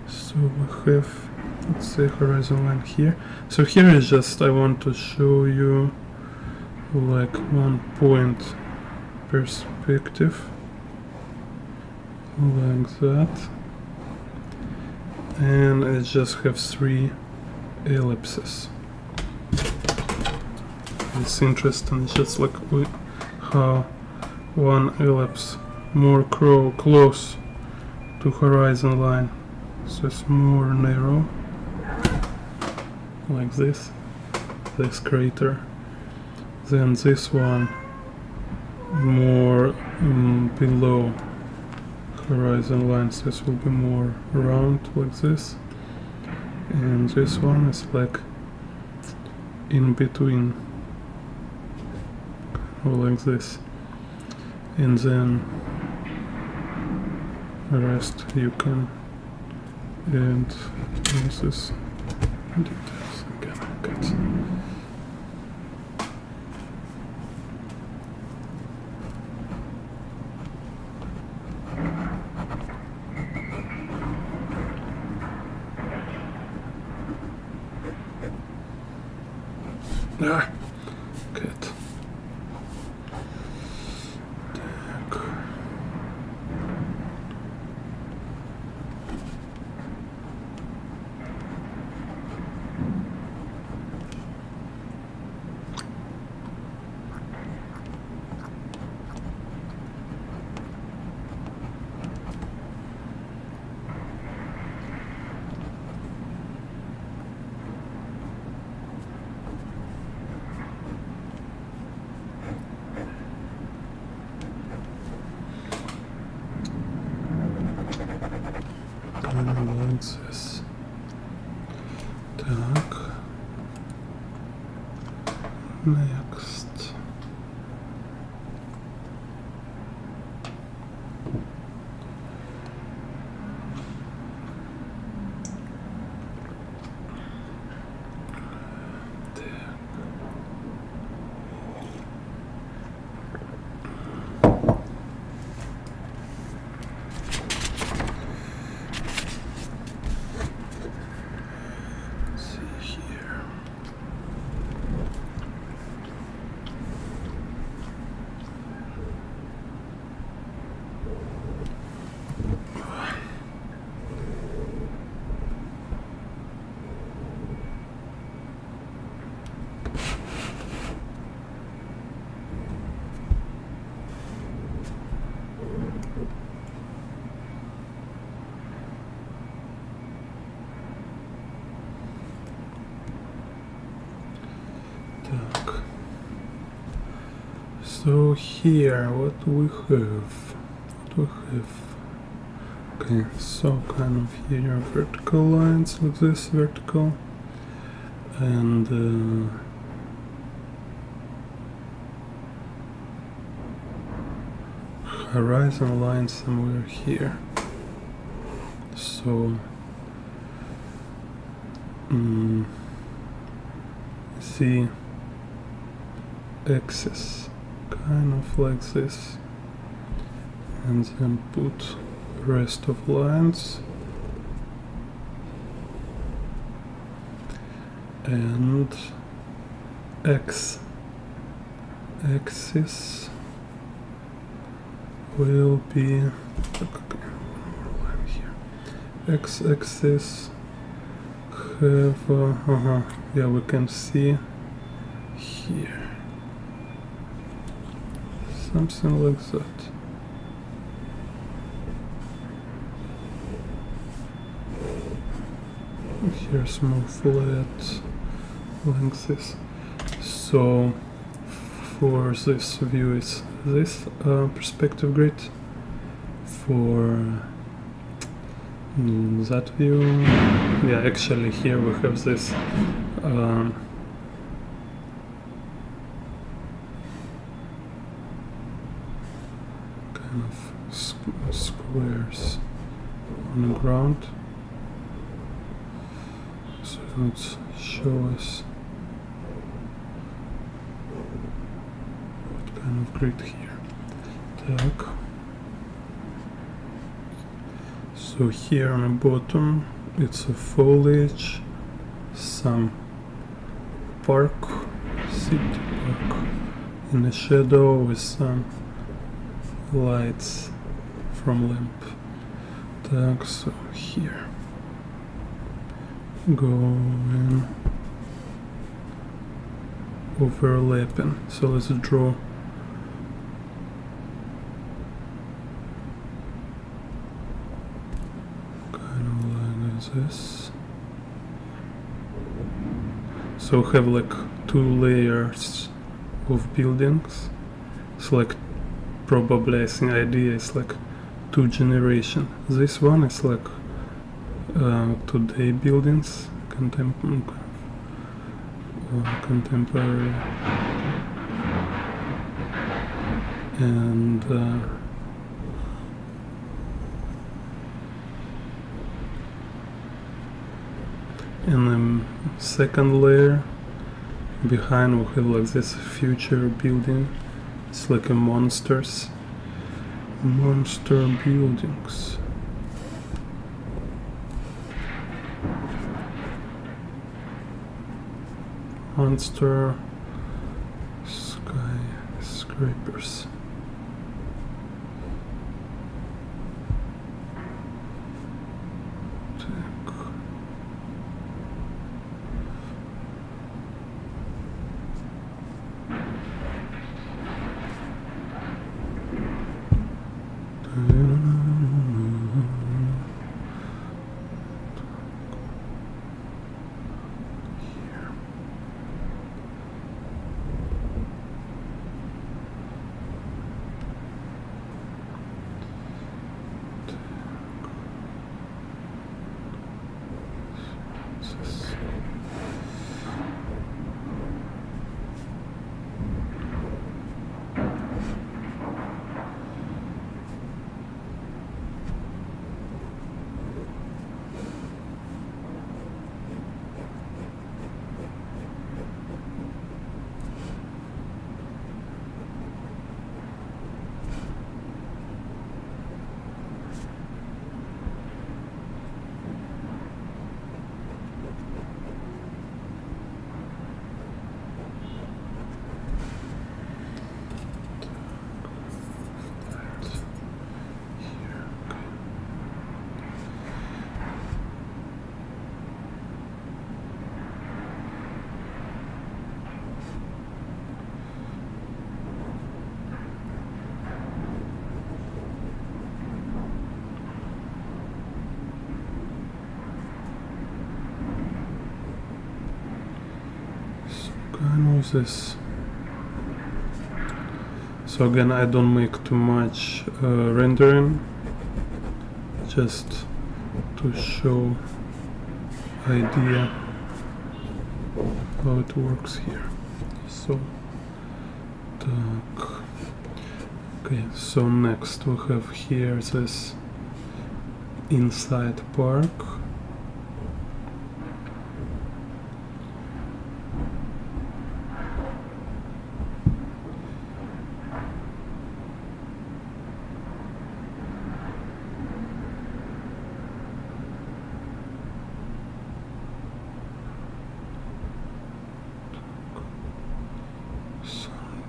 So we have, let's say, horizon line here. So here is just, I want to show you like 1 point perspective, like that. And I just have 3 ellipses. It's interesting, just like how one ellipse more close to horizon line, so it's more narrow, like this crater. Then this one more below horizon line, so this will be more round, like this. And this one is like in between, like this. And then rest you can add this details again. Cut. Ah, cut. Lenses. Так. Next. So here, what we have? Okay, so kind of here vertical lines like this, vertical, and horizon line somewhere here. So see axis kind of like this, and then put rest of lines and x-axis will be x-axis have yeah, we can see here something like that. Here's more flat like this. So for this view is this perspective grid. For that view, yeah, actually here we have this kind of squares on the ground. So let's show us what kind of grid here. Так. So here on the bottom it's a foliage, some park, city park in the shadow with some lights from lamp. Так, so here going overlapping. So let's draw kind of like this. So we have like 2 layers of buildings. It's like probably I think idea is like 2 generation. This one is like today buildings, contemporary, and in the second layer behind we have like this future building. It's like a monster buildings. Monster skyscrapers. This. So again, I don't make too much rendering, just to show idea how it works here. So, okay. So next we have here this inside park.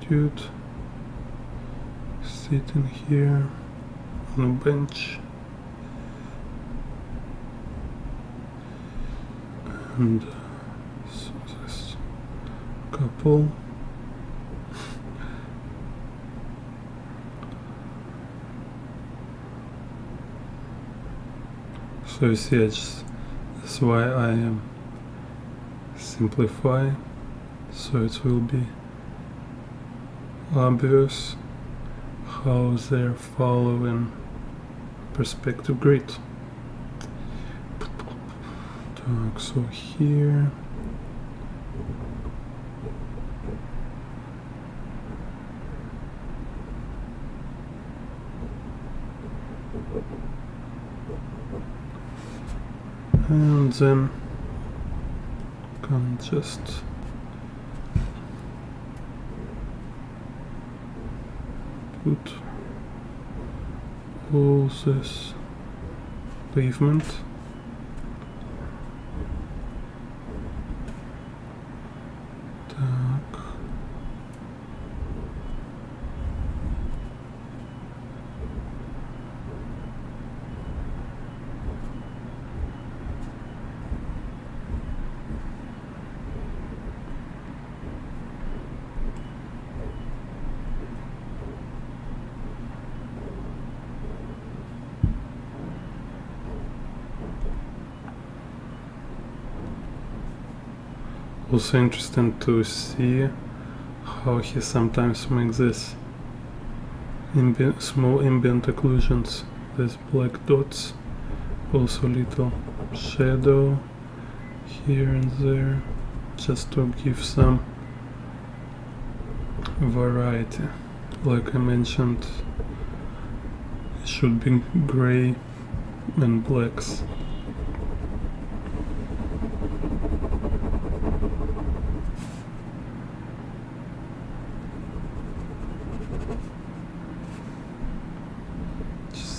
Dude sitting here on a bench, and so this couple. So you see, that's why I simplify, so it will be obvious how they're following perspective grid. So here and then can just put all this pavement also interesting to see how he sometimes makes this small ambient occlusions, these black dots, also little shadow here and there, just to give some variety. Like I mentioned, it should be gray and blacks.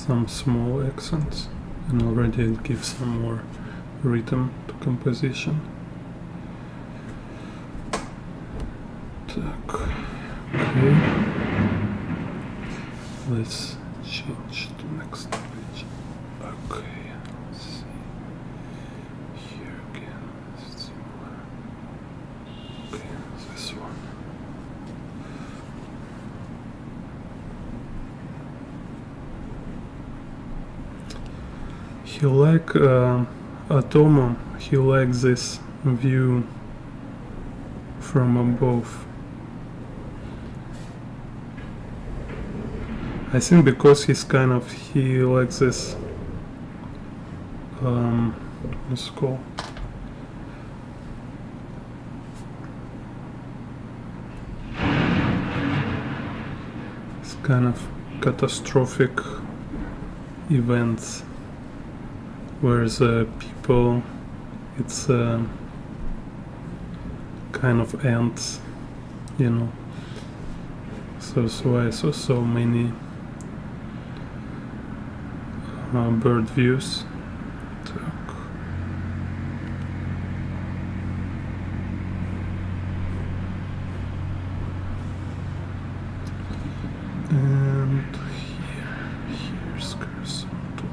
some small accents, and already it gives some more rhythm to composition. Так. Okay. Let's change to next page. Okay. Let's see. Here again. Similar. Okay, this one. He like Otomo. He likes this view from above. I think because he likes this what's it called? It's kind of catastrophic events where the people, it's kind of ends, you know. So I saw so many bird views. Так. And here's horizontal.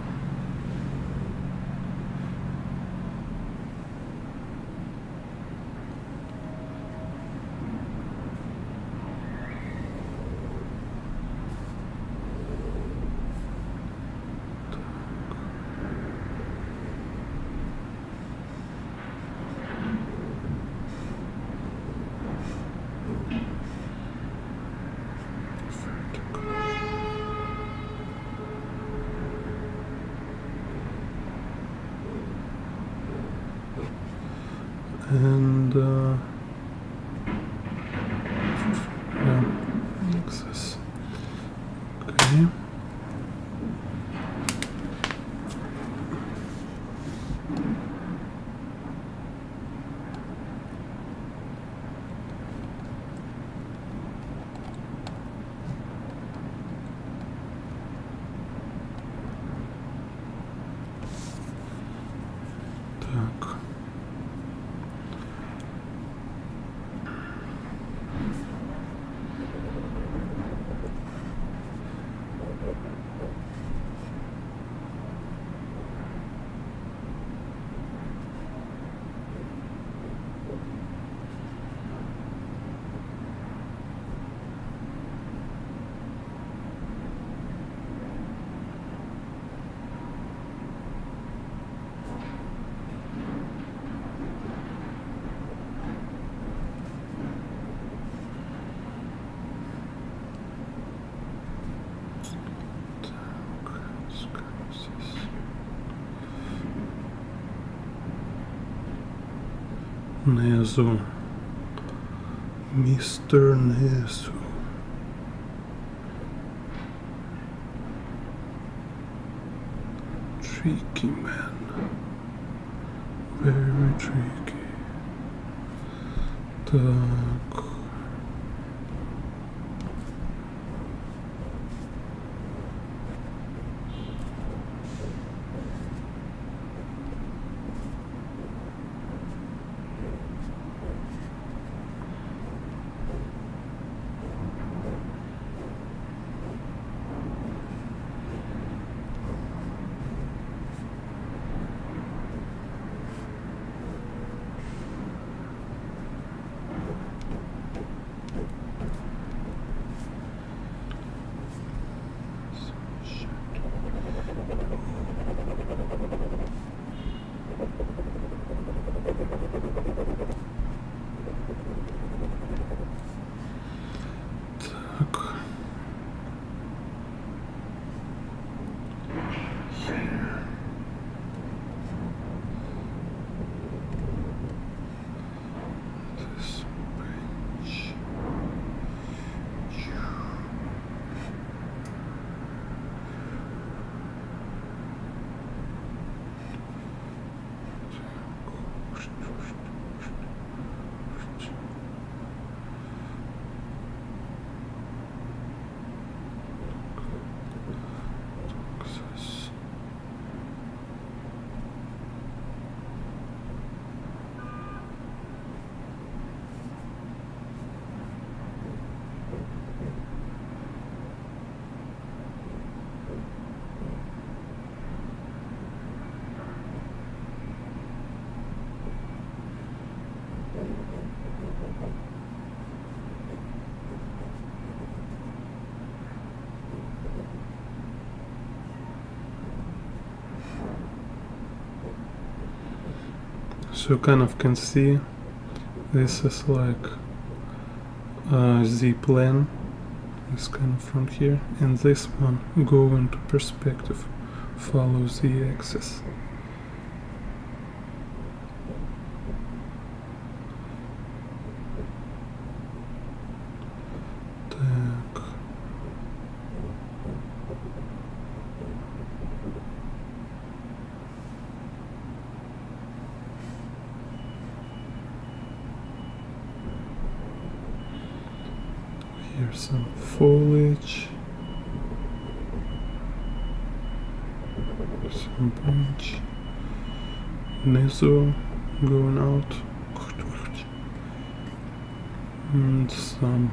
And yeah, like this. Okay. Так. Nezu. Mr. Nezu. Tricky man. Very tricky. Так. So you kind of can see this is like the plane, this kind of from here, and this one go into perspective, follow the axis. Так. Here's some foliage, some branch, Nezo going out, and some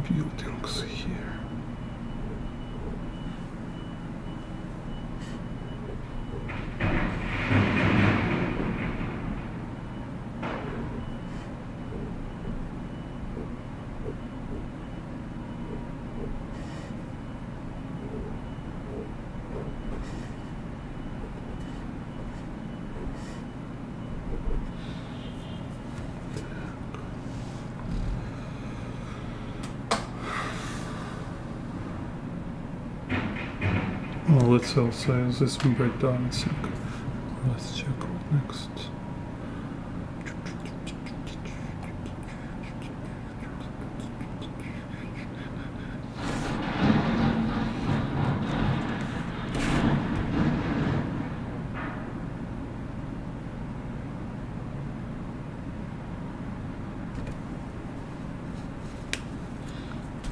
buildings here. Well, let's also use this breakdancing. Let's check what next.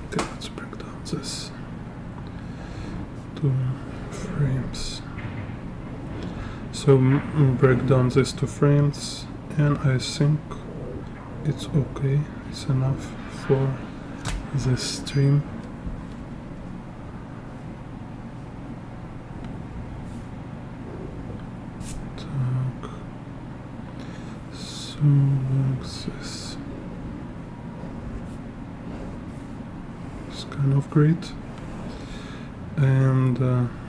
Okay, let's break down this. 2 frames. So break down these 2 frames, and I think it's okay. It's enough for this stream. Так. So like this. It's kind of great. And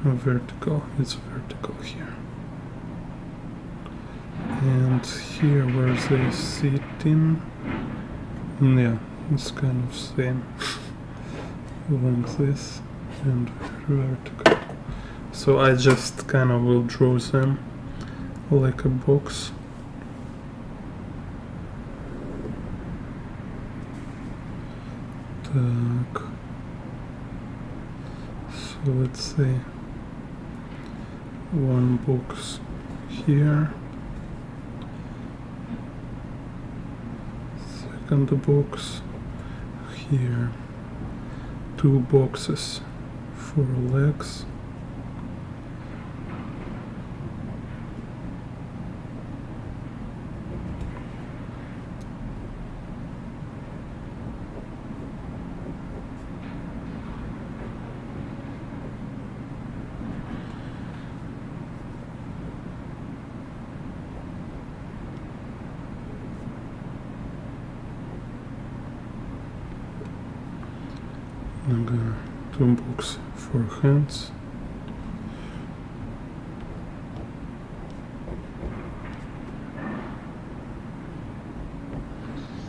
vertical, it's vertical here. And here where they sitting, yeah, it's kind of same. Like this and vertical. So I just kind of will draw them like a box. Так. So let's say one box here, second box here, 2 boxes for legs, and 2 boxes for hands,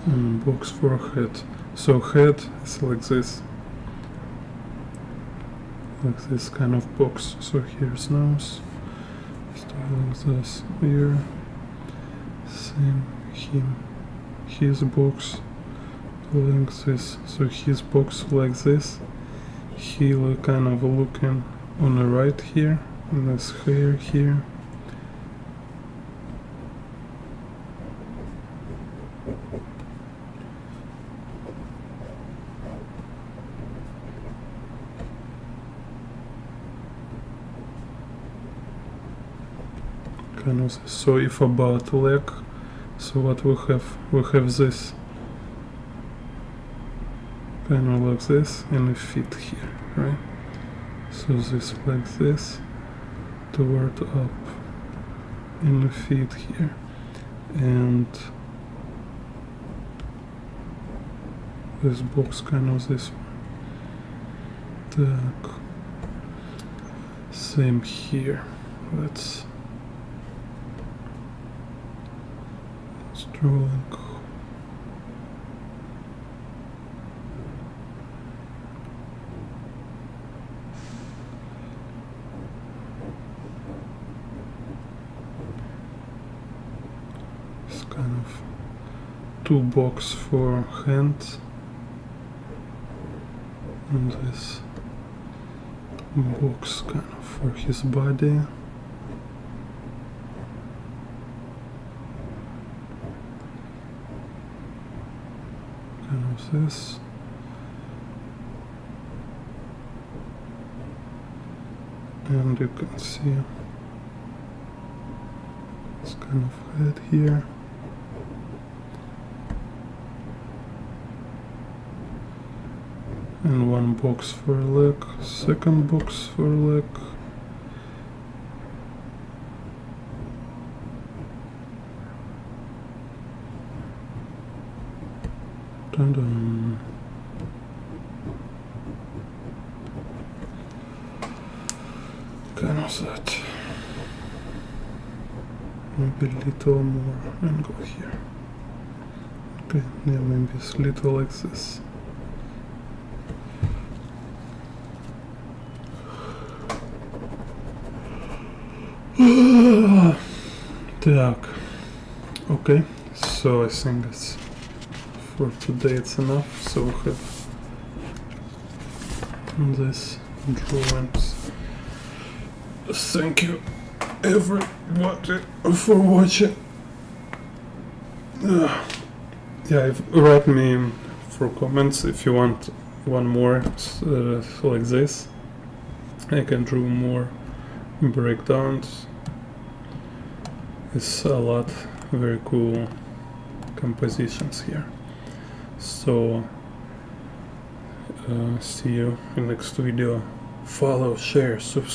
and box for head. So head is like this kind of box. So here's nose, like this, ear, same him, his box like this. So his box like this. He kind of looking on the right here, and this hair here. Kind of this. So if about leg, so what we have this kind of like this, and a feet here, right? So this like this, toward up, and a feet here, and this box kind of this one. Так. Same here. Let's drawing. It's kind of toolbox for hands, and this box kind of for his body. Kind of this. And you can see this kind of head here. And one box for a leg, second box for a leg. Dun-dun. Kind of that. Maybe a little more and go here. Okay, yeah, maybe it's little like this. Так, okay, so I think it's for today it's enough. So we have this drawings. Thank you everybody for watching. Yeah, write me for comments if you want one more like this. I can draw more breakdowns. It's a lot very cool compositions here. So see you in next video. Follow, share, subscribe.